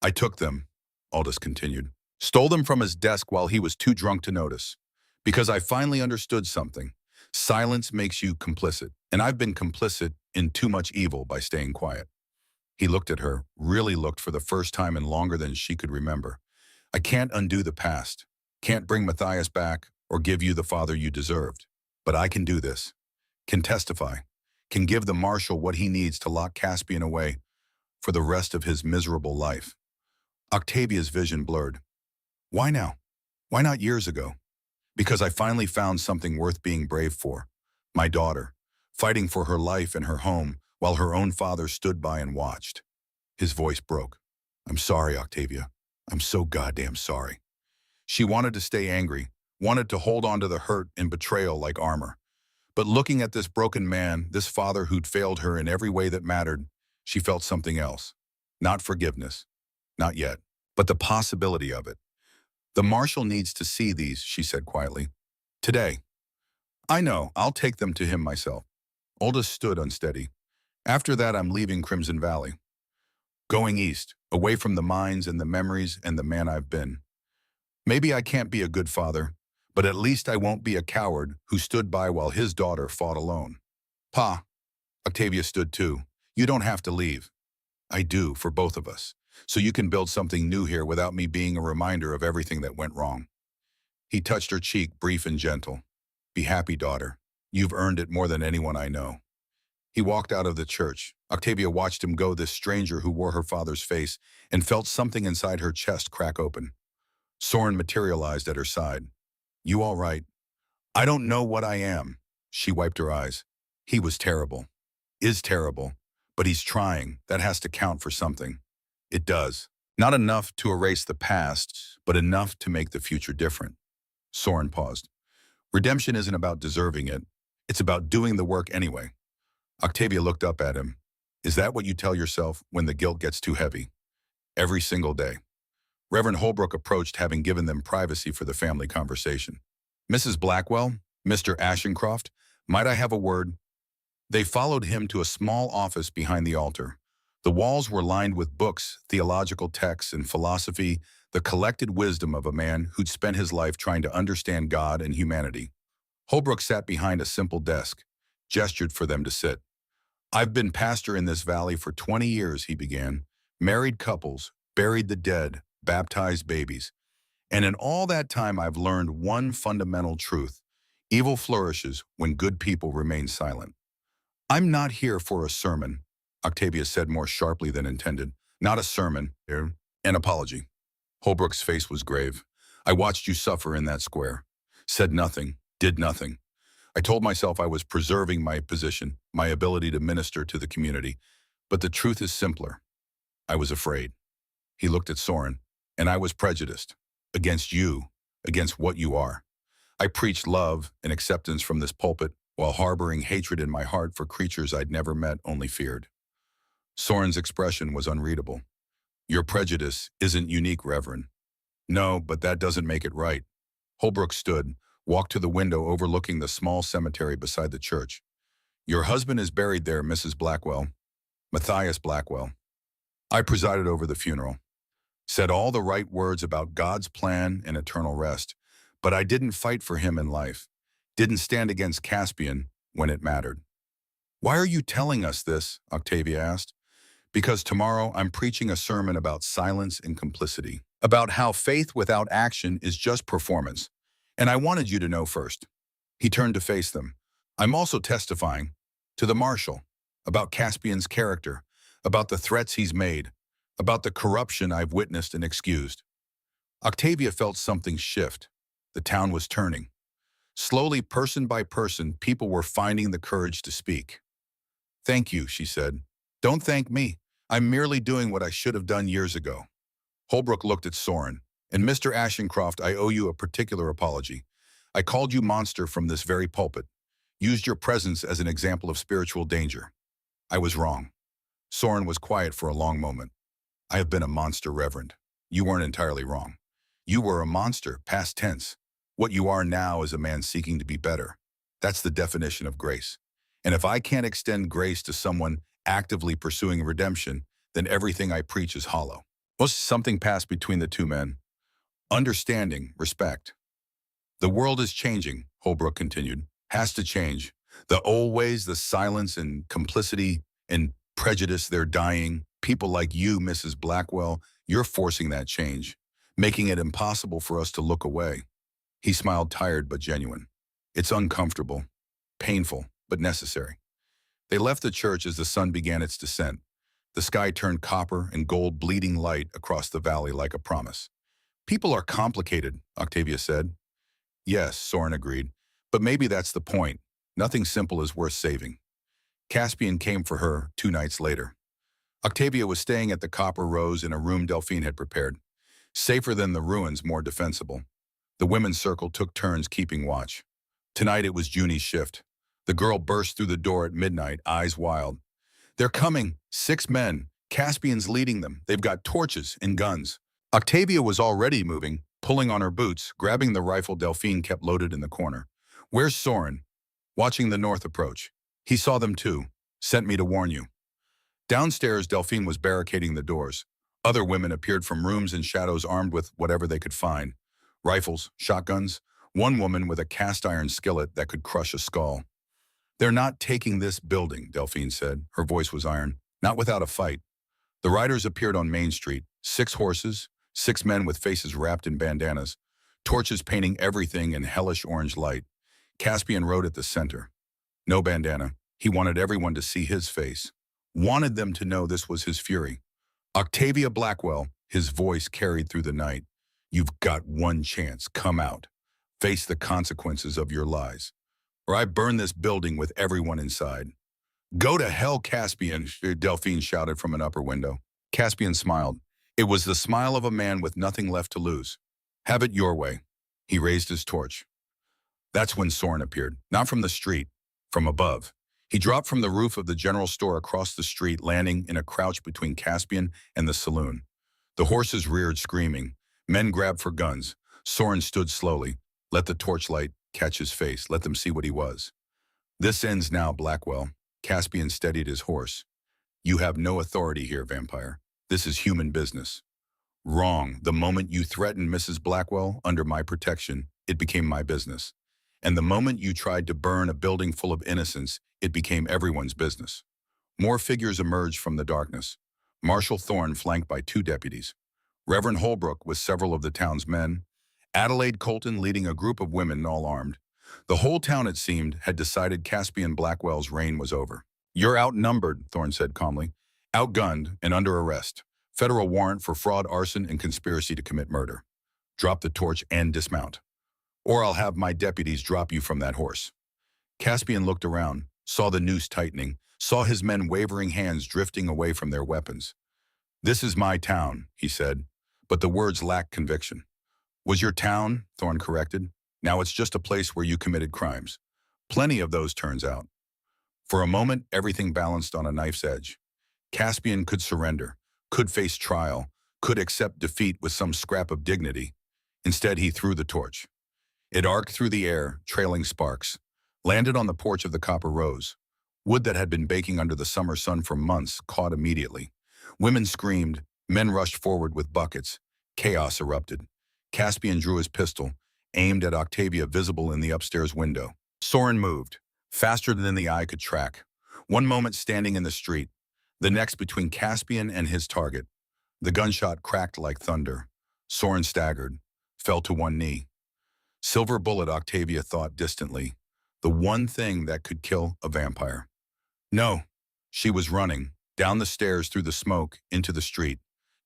I took them, Aldous continued. Stole them from his desk while he was too drunk to notice. Because I finally understood something. Silence makes you complicit, and I've been complicit in too much evil by staying quiet. He looked at her, really looked for the first time in longer than she could remember. I can't undo the past, can't bring Matthias back or give you the father you deserved. But I can do this, can testify, can give the marshal what he needs to lock Caspian away for the rest of his miserable life. Octavia's vision blurred. Why now? Why not years ago? Because I finally found something worth being brave for. My daughter, fighting for her life and her home while her own father stood by and watched. His voice broke. I'm sorry, Octavia. I'm so goddamn sorry. She wanted to stay angry, wanted to hold on to the hurt and betrayal like armor. But looking at this broken man, this father who'd failed her in every way that mattered, she felt something else. Not forgiveness. Not yet. But the possibility of it. The marshal needs to see these, she said quietly. Today. I know, I'll take them to him myself. Aldous stood unsteady. After that, I'm leaving Crimson Valley. Going east, away from the mines and the memories and the man I've been. Maybe I can't be a good father, but at least I won't be a coward who stood by while his daughter fought alone. Pa, Octavia stood too. You don't have to leave. I do, for both of us. So you can build something new here without me being a reminder of everything that went wrong. He touched her cheek, brief and gentle. Be happy, daughter. You've earned it more than anyone I know. He walked out of the church. Octavia watched him go, this stranger who wore her father's face, and felt something inside her chest crack open. Soren materialized at her side. You all right? I don't know what I am. She wiped her eyes. He was terrible. Is terrible. But he's trying. That has to count for something. It does. Not enough to erase the past, but enough to make the future different. Soren paused. Redemption isn't about deserving it. It's about doing the work anyway. Octavia looked up at him. Is that what you tell yourself when the guilt gets too heavy? Every single day. Reverend Holbrook approached, having given them privacy for the family conversation. Mrs. Blackwell, Mr. Ashencroft, might I have a word? They followed him to a small office behind the altar. The walls were lined with books, theological texts, and philosophy, the collected wisdom of a man who'd spent his life trying to understand God and humanity. Holbrook sat behind a simple desk, gestured for them to sit. I've been pastor in this valley for 20 years, he began. Married couples, buried the dead, baptized babies. And in all that time, I've learned one fundamental truth. Evil flourishes when good people remain silent. I'm not here for a sermon, Octavia said more sharply than intended. Not a sermon, an apology. Holbrook's face was grave. I watched you suffer in that square. Said nothing, did nothing. I told myself I was preserving my position, my ability to minister to the community. But the truth is simpler. I was afraid. He looked at Soren, and I was prejudiced. Against you, against what you are. I preached love and acceptance from this pulpit while harboring hatred in my heart for creatures I'd never met, only feared. Soren's expression was unreadable. Your prejudice isn't unique, Reverend. No, but that doesn't make it right. Holbrook stood, walked to the window overlooking the small cemetery beside the church. Your husband is buried there, Mrs. Blackwell. Matthias Blackwell. I presided over the funeral. Said all the right words about God's plan and eternal rest, but I didn't fight for him in life. Didn't stand against Caspian when it mattered. Why are you telling us this? Octavia asked. Because tomorrow I'm preaching a sermon about silence and complicity, about how faith without action is just performance. And I wanted you to know first. He turned to face them. I'm also testifying to the marshal about Caspian's character, about the threats he's made, about the corruption I've witnessed and excused. Octavia felt something shift. The town was turning. Slowly, person by person, people were finding the courage to speak. Thank you, she said. Don't thank me. I'm merely doing what I should have done years ago. Holbrook looked at Soren. And Mr. Ashencroft, I owe you a particular apology. I called you monster from this very pulpit. Used your presence as an example of spiritual danger. I was wrong. Soren was quiet for a long moment. I have been a monster, Reverend. You weren't entirely wrong. You were a monster, past tense. What you are now is a man seeking to be better. That's the definition of grace. And if I can't extend grace to someone actively pursuing redemption, then everything I preach is hollow. Something passed between the two men. Understanding, respect. The world is changing, Holbrook continued. Has to change. The old ways, the silence and complicity and prejudice, they're dying. People like you, Mrs. Blackwell, you're forcing that change, making it impossible for us to look away. He smiled, tired but genuine. It's uncomfortable, painful, but necessary. They left the church as the sun began its descent. The sky turned copper and gold bleeding light across the valley like a promise. People are complicated, Octavia said. Yes, Soren agreed. But maybe that's the point. Nothing simple is worth saving. Caspian came for her 2 nights later. Octavia was staying at the Copper Rose in a room Delphine had prepared. Safer than the ruins, more defensible. The women's circle took turns keeping watch. Tonight it was Junie's shift. The girl burst through the door at midnight, eyes wild. They're coming, 6 men. Caspian's leading them. They've got torches and guns. Octavia was already moving, pulling on her boots, grabbing the rifle Delphine kept loaded in the corner. Where's Soren? Watching the north approach. He saw them too. Sent me to warn you. Downstairs, Delphine was barricading the doors. Other women appeared from rooms and shadows armed with whatever they could find. Rifles, shotguns, one woman with a cast-iron skillet that could crush a skull. They're not taking this building, Delphine said. Her voice was iron. Not without a fight. The riders appeared on Main Street. 6 horses, 6 men with faces wrapped in bandanas, torches painting everything in hellish orange light. Caspian rode at the center. No bandana. He wanted everyone to see his face. Wanted them to know this was his fury. Octavia Blackwell, his voice carried through the night. You've got one chance. Come out. Face the consequences of your lies. Or I burn this building with everyone inside. Go to hell, Caspian, Delphine shouted from an upper window. Caspian smiled. It was the smile of a man with nothing left to lose. Have it your way. He raised his torch. That's when Soren appeared, not from the street, from above. He dropped from the roof of the general store across the street, landing in a crouch between Caspian and the saloon. The horses reared, screaming. Men grabbed for guns. Soren stood slowly. Let the torchlight catch his face. Let them see what he was. This ends now, Blackwell. Caspian steadied his horse. You have no authority here, vampire. This is human business. Wrong. The moment you threatened Mrs. Blackwell under my protection, it became my business. And the moment you tried to burn a building full of innocents, it became everyone's business. More figures emerged from the darkness. Marshal Thorne flanked by 2 deputies. Reverend Holbrook with several of the town's men. Adelaide Colton leading a group of women all armed. The whole town, it seemed, had decided Caspian Blackwell's reign was over. You're outnumbered, Thorne said calmly. Outgunned and under arrest. Federal warrant for fraud, arson, and conspiracy to commit murder. Drop the torch and dismount. Or I'll have my deputies drop you from that horse. Caspian looked around, saw the noose tightening, saw his men wavering hands drifting away from their weapons. This is my town, he said, but the words lacked conviction. Was your town, Thorne corrected. Now it's just a place where you committed crimes. Plenty of those, turns out. For a moment, everything balanced on a knife's edge. Caspian could surrender, could face trial, could accept defeat with some scrap of dignity. Instead, he threw the torch. It arced through the air, trailing sparks, landed on the porch of the Copper Rose. Wood that had been baking under the summer sun for months caught immediately. Women screamed, men rushed forward with buckets. Chaos erupted. Caspian drew his pistol, aimed at Octavia visible in the upstairs window. Soren moved, faster than the eye could track. One moment standing in the street, the next between Caspian and his target. The gunshot cracked like thunder. Soren staggered, fell to one knee. Silver bullet, Octavia thought distantly. The one thing that could kill a vampire. No, she was running, down the stairs through the smoke, into the street.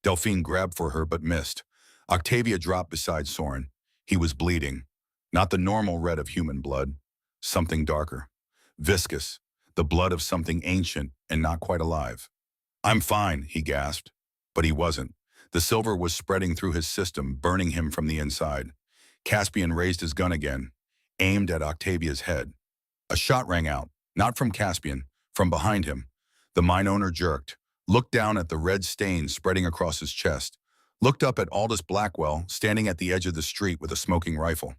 Delphine grabbed for her but missed. Octavia dropped beside Soren. He was bleeding. Not the normal red of human blood. Something darker. Viscous. The blood of something ancient and not quite alive. I'm fine, he gasped. But he wasn't. The silver was spreading through his system, burning him from the inside. Caspian raised his gun again, aimed at Octavia's head. A shot rang out, not from Caspian, from behind him. The mine owner jerked, looked down at the red stain spreading across his chest, looked up at Aldous Blackwell, standing at the edge of the street with a smoking rifle.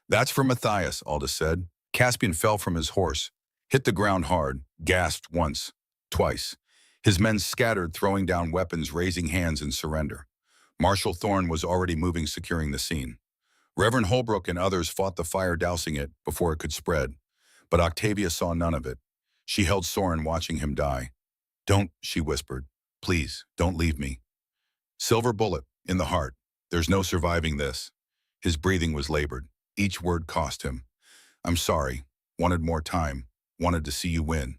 That's for Matthias, Aldous said. Caspian fell from his horse, hit the ground hard, gasped once, twice. His men scattered, throwing down weapons, raising hands in surrender. Marshal Thorne was already moving, securing the scene. Reverend Holbrook and others fought the fire, dousing it before it could spread. But Octavia saw none of it. She held Soren, watching him die. Don't, she whispered. Please, don't leave me. Silver bullet, in the heart. There's no surviving this. His breathing was labored. Each word cost him. I'm sorry. Wanted more time. Wanted to see you win.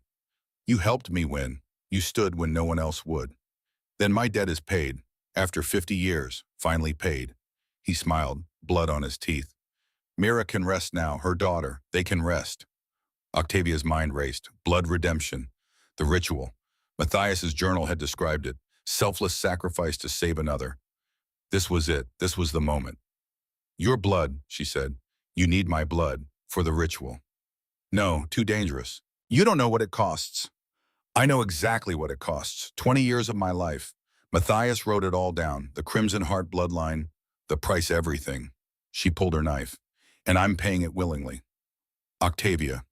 You helped me win. You stood when no one else would. Then my debt is paid. After 50 years, finally paid. He smiled, blood on his teeth. Mira can rest now, her daughter. They can rest. Octavia's mind raced. Blood redemption. The ritual. Matthias's journal had described it. Selfless sacrifice to save another. This was it. This was the moment. Your blood, she said. You need my blood for the ritual. No, too dangerous. You don't know what it costs. I know exactly what it costs. 20 years of my life. Matthias wrote it all down. The Crimson Heart bloodline. The price, everything. She pulled her knife. And I'm paying it willingly. Octavia,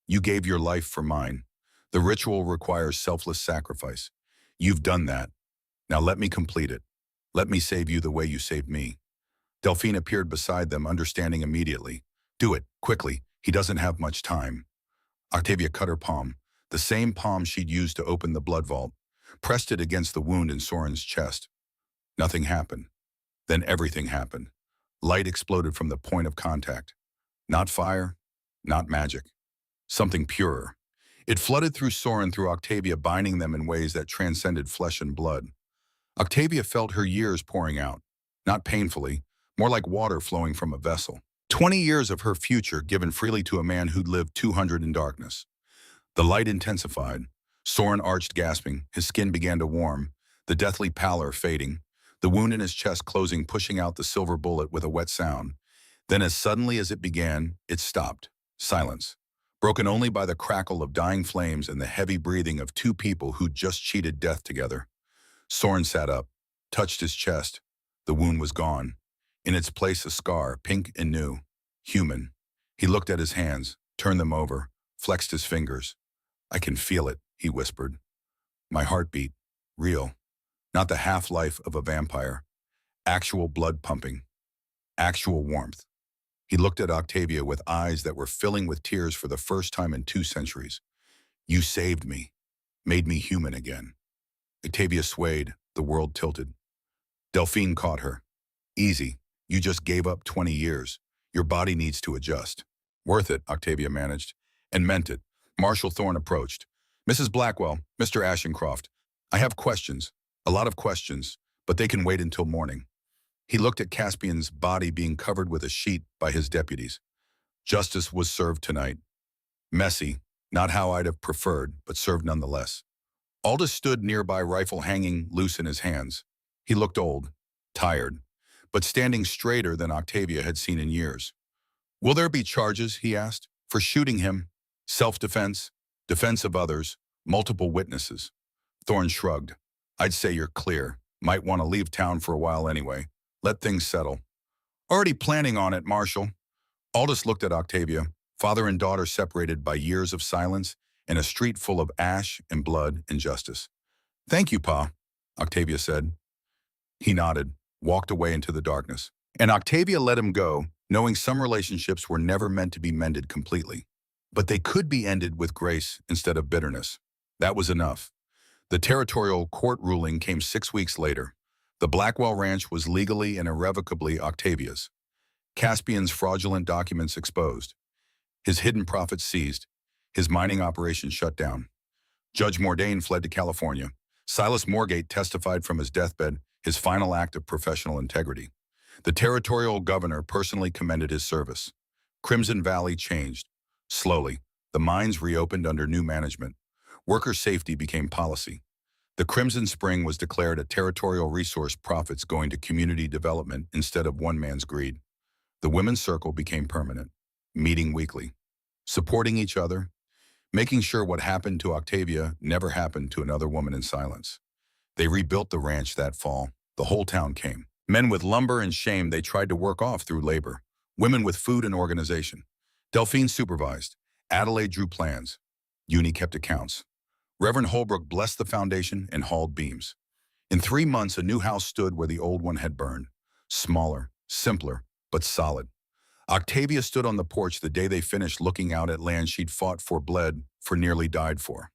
you gave your life for mine. The ritual requires selfless sacrifice. You've done that. Now let me complete it. Let me save you the way you saved me. Delphine appeared beside them, understanding immediately. Do it, quickly. He doesn't have much time. Octavia cut her palm, the same palm she'd used to open the blood vault, pressed it against the wound in Soren's chest. Nothing happened. Then everything happened. Light exploded from the point of contact. Not fire, not magic. Something purer. It flooded through Soren, through Octavia, binding them in ways that transcended flesh and blood. Octavia felt her years pouring out, not painfully, more like water flowing from a vessel. 20 years of her future given freely to a man who'd lived 200 in darkness. The light intensified. Soren arched, gasping. His skin began to warm, the deathly pallor fading, the wound in his chest closing, pushing out the silver bullet with a wet sound. Then as suddenly as it began, it stopped. Silence. Broken only by the crackle of dying flames and the heavy breathing of two people who'd just cheated death together. Soren sat up, touched his chest. The wound was gone. In its place, a scar, pink and new. Human. He looked at his hands, turned them over, flexed his fingers. I can feel it, he whispered. My heartbeat. Real. Not the half-life of a vampire. Actual blood pumping. Actual warmth. He looked at Octavia with eyes that were filling with tears for the first time in 2 centuries. You saved me. Made me human again. Octavia swayed. The world tilted. Delphine caught her. Easy. You just gave up 20 years. Your body needs to adjust. Worth it, Octavia managed, and meant it. Marshal Thorne approached. Mrs. Blackwell, Mr. Ashencroft, I have questions, a lot of questions, but they can wait until morning. He looked at Caspian's body being covered with a sheet by his deputies. Justice was served tonight. Messy, not how I'd have preferred, but served nonetheless. Aldous stood nearby, rifle hanging loose in his hands. He looked old, tired, but standing straighter than Octavia had seen in years. Will there be charges, he asked, for shooting him? Self-defense, defense of others, multiple witnesses. Thorne shrugged. I'd say you're clear. Might want to leave town for a while anyway. Let things settle. Already planning on it, Marshal. Aldous looked at Octavia, father and daughter separated by years of silence in a street full of ash and blood and justice. Thank you, Pa, Octavia said. He nodded, walked away into the darkness. And Octavia let him go, knowing some relationships were never meant to be mended completely. But they could be ended with grace instead of bitterness. That was enough. The territorial court ruling came 6 weeks later. The Blackwell Ranch was legally and irrevocably Octavia's. Caspian's fraudulent documents exposed. His hidden profits seized. His mining operation shut down. Judge Mordain fled to California. Silas Morgate testified from his deathbed, his final act of professional integrity. The territorial governor personally commended his service. Crimson Valley changed. Slowly, the mines reopened under new management. Worker safety became policy. The Crimson Spring was declared a territorial resource, profits going to community development instead of one man's greed. The women's circle became permanent, meeting weekly, supporting each other, making sure what happened to Octavia never happened to another woman in silence. They rebuilt the ranch that fall. The whole town came. Men with lumber and shame they tried to work off through labor. Women with food and organization. Delphine supervised. Adelaide drew plans. Uni kept accounts. Reverend Holbrook blessed the foundation and hauled beams. In 3 months, a new house stood where the old one had burned. Smaller, simpler, but solid. Octavia stood on the porch the day they finished, looking out at land she'd fought for, bled for, nearly died for.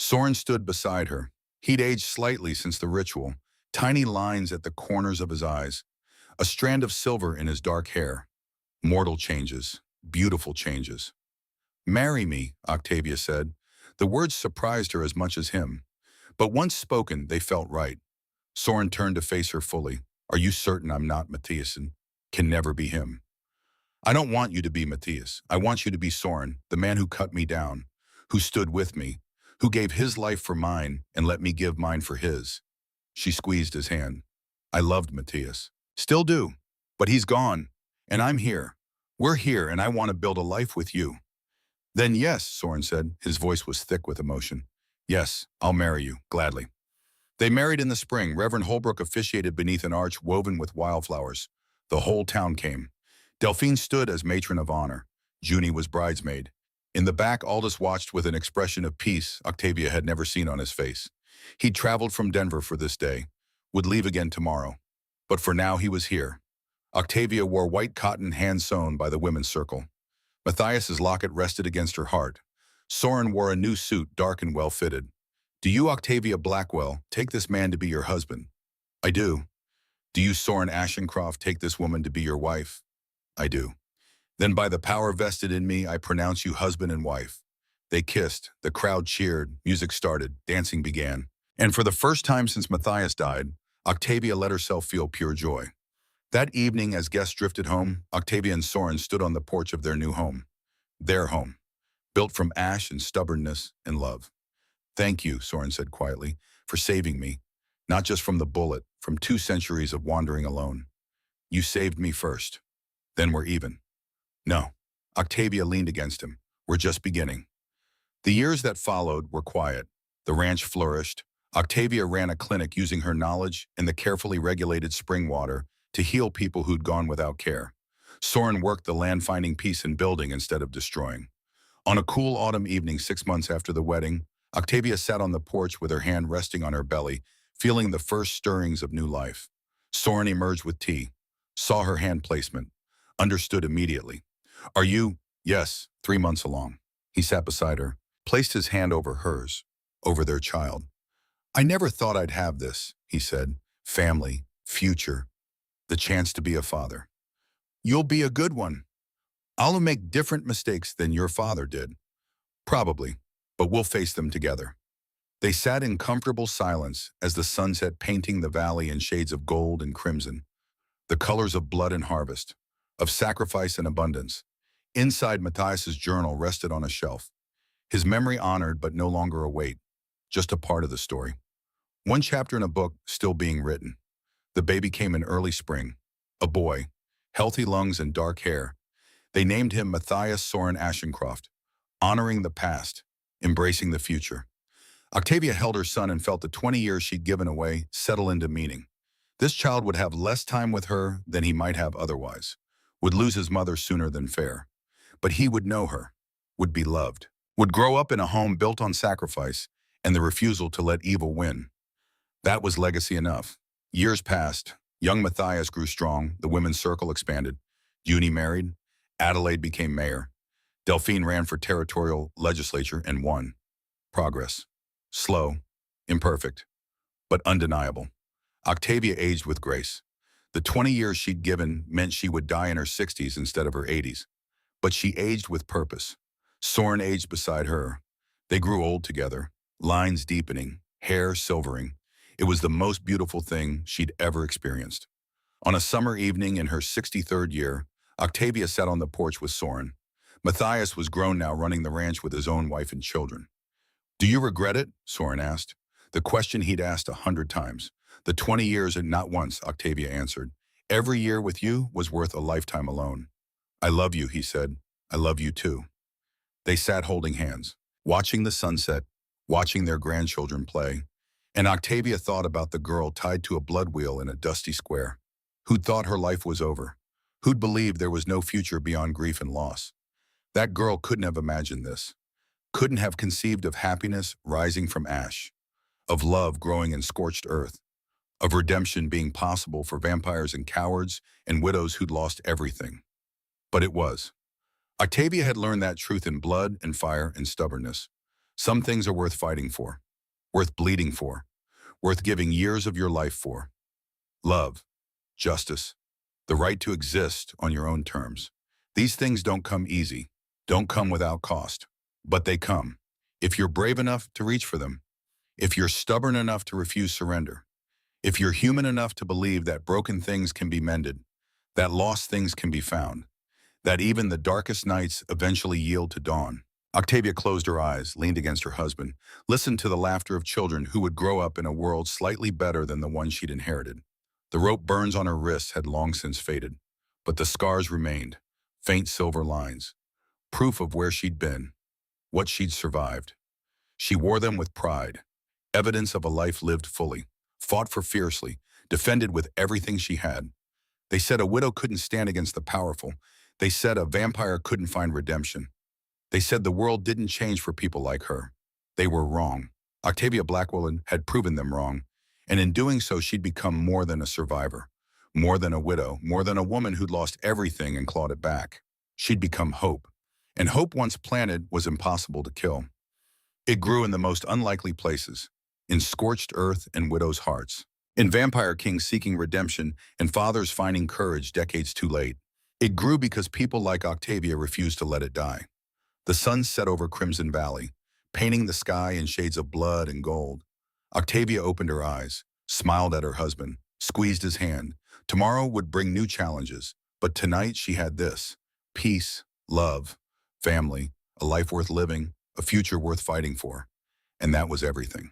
Soren stood beside her. He'd aged slightly since the ritual, tiny lines at the corners of his eyes, a strand of silver in his dark hair. Mortal changes, beautiful changes. Marry me, Octavia said. The words surprised her as much as him. But once spoken, they felt right. Soren turned to face her fully. Are you certain I'm not Matthias and can never be him? I don't want you to be Matthias. I want you to be Soren, the man who cut me down, who stood with me, who gave his life for mine and let me give mine for his. She squeezed his hand. I loved Matthias. Still do. But he's gone. And I'm here. We're here, and I want to build a life with you. Then yes, Soren said. His voice was thick with emotion. Yes, I'll marry you, gladly. They married in the spring. Reverend Holbrook officiated beneath an arch woven with wildflowers. The whole town came. Delphine stood as matron of honor. Junie was bridesmaid. In the back, Aldous watched with an expression of peace Octavia had never seen on his face. He'd traveled from Denver for this day, would leave again tomorrow. But for now, he was here. Octavia wore white cotton hand-sewn by the women's circle. Matthias's locket rested against her heart. Soren wore a new suit, dark and well-fitted. Do you, Octavia Blackwell, take this man to be your husband? I do. Do you, Soren Ashencroft, take this woman to be your wife? I do. Then by the power vested in me, I pronounce you husband and wife. They kissed, the crowd cheered, music started, dancing began. And for the first time since Matthias died, Octavia let herself feel pure joy. That evening, as guests drifted home, Octavia and Soren stood on the porch of their new home. Their home, built from ash and stubbornness and love. Thank you, Soren said quietly, for saving me, not just from the bullet, from 2 centuries of wandering alone. You saved me first. Then we're even. No, Octavia leaned against him. We're just beginning. The years that followed were quiet. The ranch flourished. Octavia ran a clinic using her knowledge and the carefully regulated spring water to heal people who'd gone without care. Soren worked the land, finding peace in building instead of destroying. On a cool autumn evening 6 months after the wedding, Octavia sat on the porch with her hand resting on her belly, feeling the first stirrings of new life. Soren emerged with tea, saw her hand placement, understood immediately. Are you? Yes, 3 months along. He sat beside her, placed his hand over hers, over their child. I never thought I'd have this, he said. Family, future, the chance to be a father. You'll be a good one. I'll make different mistakes than your father did. Probably. but we'll face them together. They sat in comfortable silence as the sunset painting the valley in shades of gold and crimson, the colors of blood and harvest, of sacrifice and abundance. Inside Matthias's journal rested on a shelf, his memory honored but no longer a weight, just a part of the story. One chapter in a book still being written. The baby came in early spring, a boy, healthy lungs and dark hair. They named him Matthias Soren Ashencroft, honoring the past, embracing the future. Octavia held her son and felt the 20 years she'd given away settle into meaning. This child would have less time with her than he might have otherwise, would lose his mother sooner than fair. But he would know her, would be loved, would grow up in a home built on sacrifice and the refusal to let evil win. That was legacy enough. Years passed. Young Matthias grew strong. The women's circle expanded. Uni married. Adelaide became mayor. Delphine ran for territorial legislature and won. Progress. Slow, imperfect, but undeniable. Octavia aged with grace. The 20 years she'd given meant she would die in her 60s instead of her 80s. But she aged with purpose. Soren aged beside her. They grew old together, lines deepening, hair silvering. It was the most beautiful thing she'd ever experienced. On a summer evening in her 63rd year, Octavia sat on the porch with Soren. Matthias was grown now, running the ranch with his own wife and children. "Do you regret it?" Soren asked. The question he'd asked 100 times. "The 20 years and not once," Octavia answered. "Every year with you was worth a lifetime alone." "I love you," he said. "I love you too." They sat holding hands, watching the sunset, watching their grandchildren play. And Octavia thought about the girl tied to a blood wheel in a dusty square, who'd thought her life was over, who'd believed there was no future beyond grief and loss. That girl couldn't have imagined this, couldn't have conceived of happiness rising from ash, of love growing in scorched earth, of redemption being possible for vampires and cowards and widows who'd lost everything. But it was. Octavia had learned that truth in blood and fire and stubbornness. Some things are worth fighting for, worth bleeding for, worth giving years of your life for. Love, justice, the right to exist on your own terms. These things don't come easy, don't come without cost, but they come. If you're brave enough to reach for them, if you're stubborn enough to refuse surrender, if you're human enough to believe that broken things can be mended, that lost things can be found, that even the darkest nights eventually yield to dawn. Octavia closed her eyes, leaned against her husband, listened to the laughter of children who would grow up in a world slightly better than the one she'd inherited. The rope burns on her wrists had long since faded, but the scars remained, faint silver lines, proof of where she'd been, what she'd survived. She wore them with pride, evidence of a life lived fully, fought for fiercely, defended with everything she had. They said a widow couldn't stand against the powerful. They said a vampire couldn't find redemption. They said the world didn't change for people like her. They were wrong. Octavia Blackwell had proven them wrong, and in doing so she'd become more than a survivor, more than a widow, more than a woman who'd lost everything and clawed it back. She'd become hope, and hope once planted was impossible to kill. It grew in the most unlikely places, in scorched earth and widows' hearts, in vampire kings seeking redemption and fathers finding courage decades too late. It grew because people like Octavia refused to let it die. The sun set over Crimson Valley, painting the sky in shades of blood and gold. Octavia opened her eyes, smiled at her husband, squeezed his hand. Tomorrow would bring new challenges, but tonight she had this: peace, love, family, a life worth living, a future worth fighting for. And that was everything.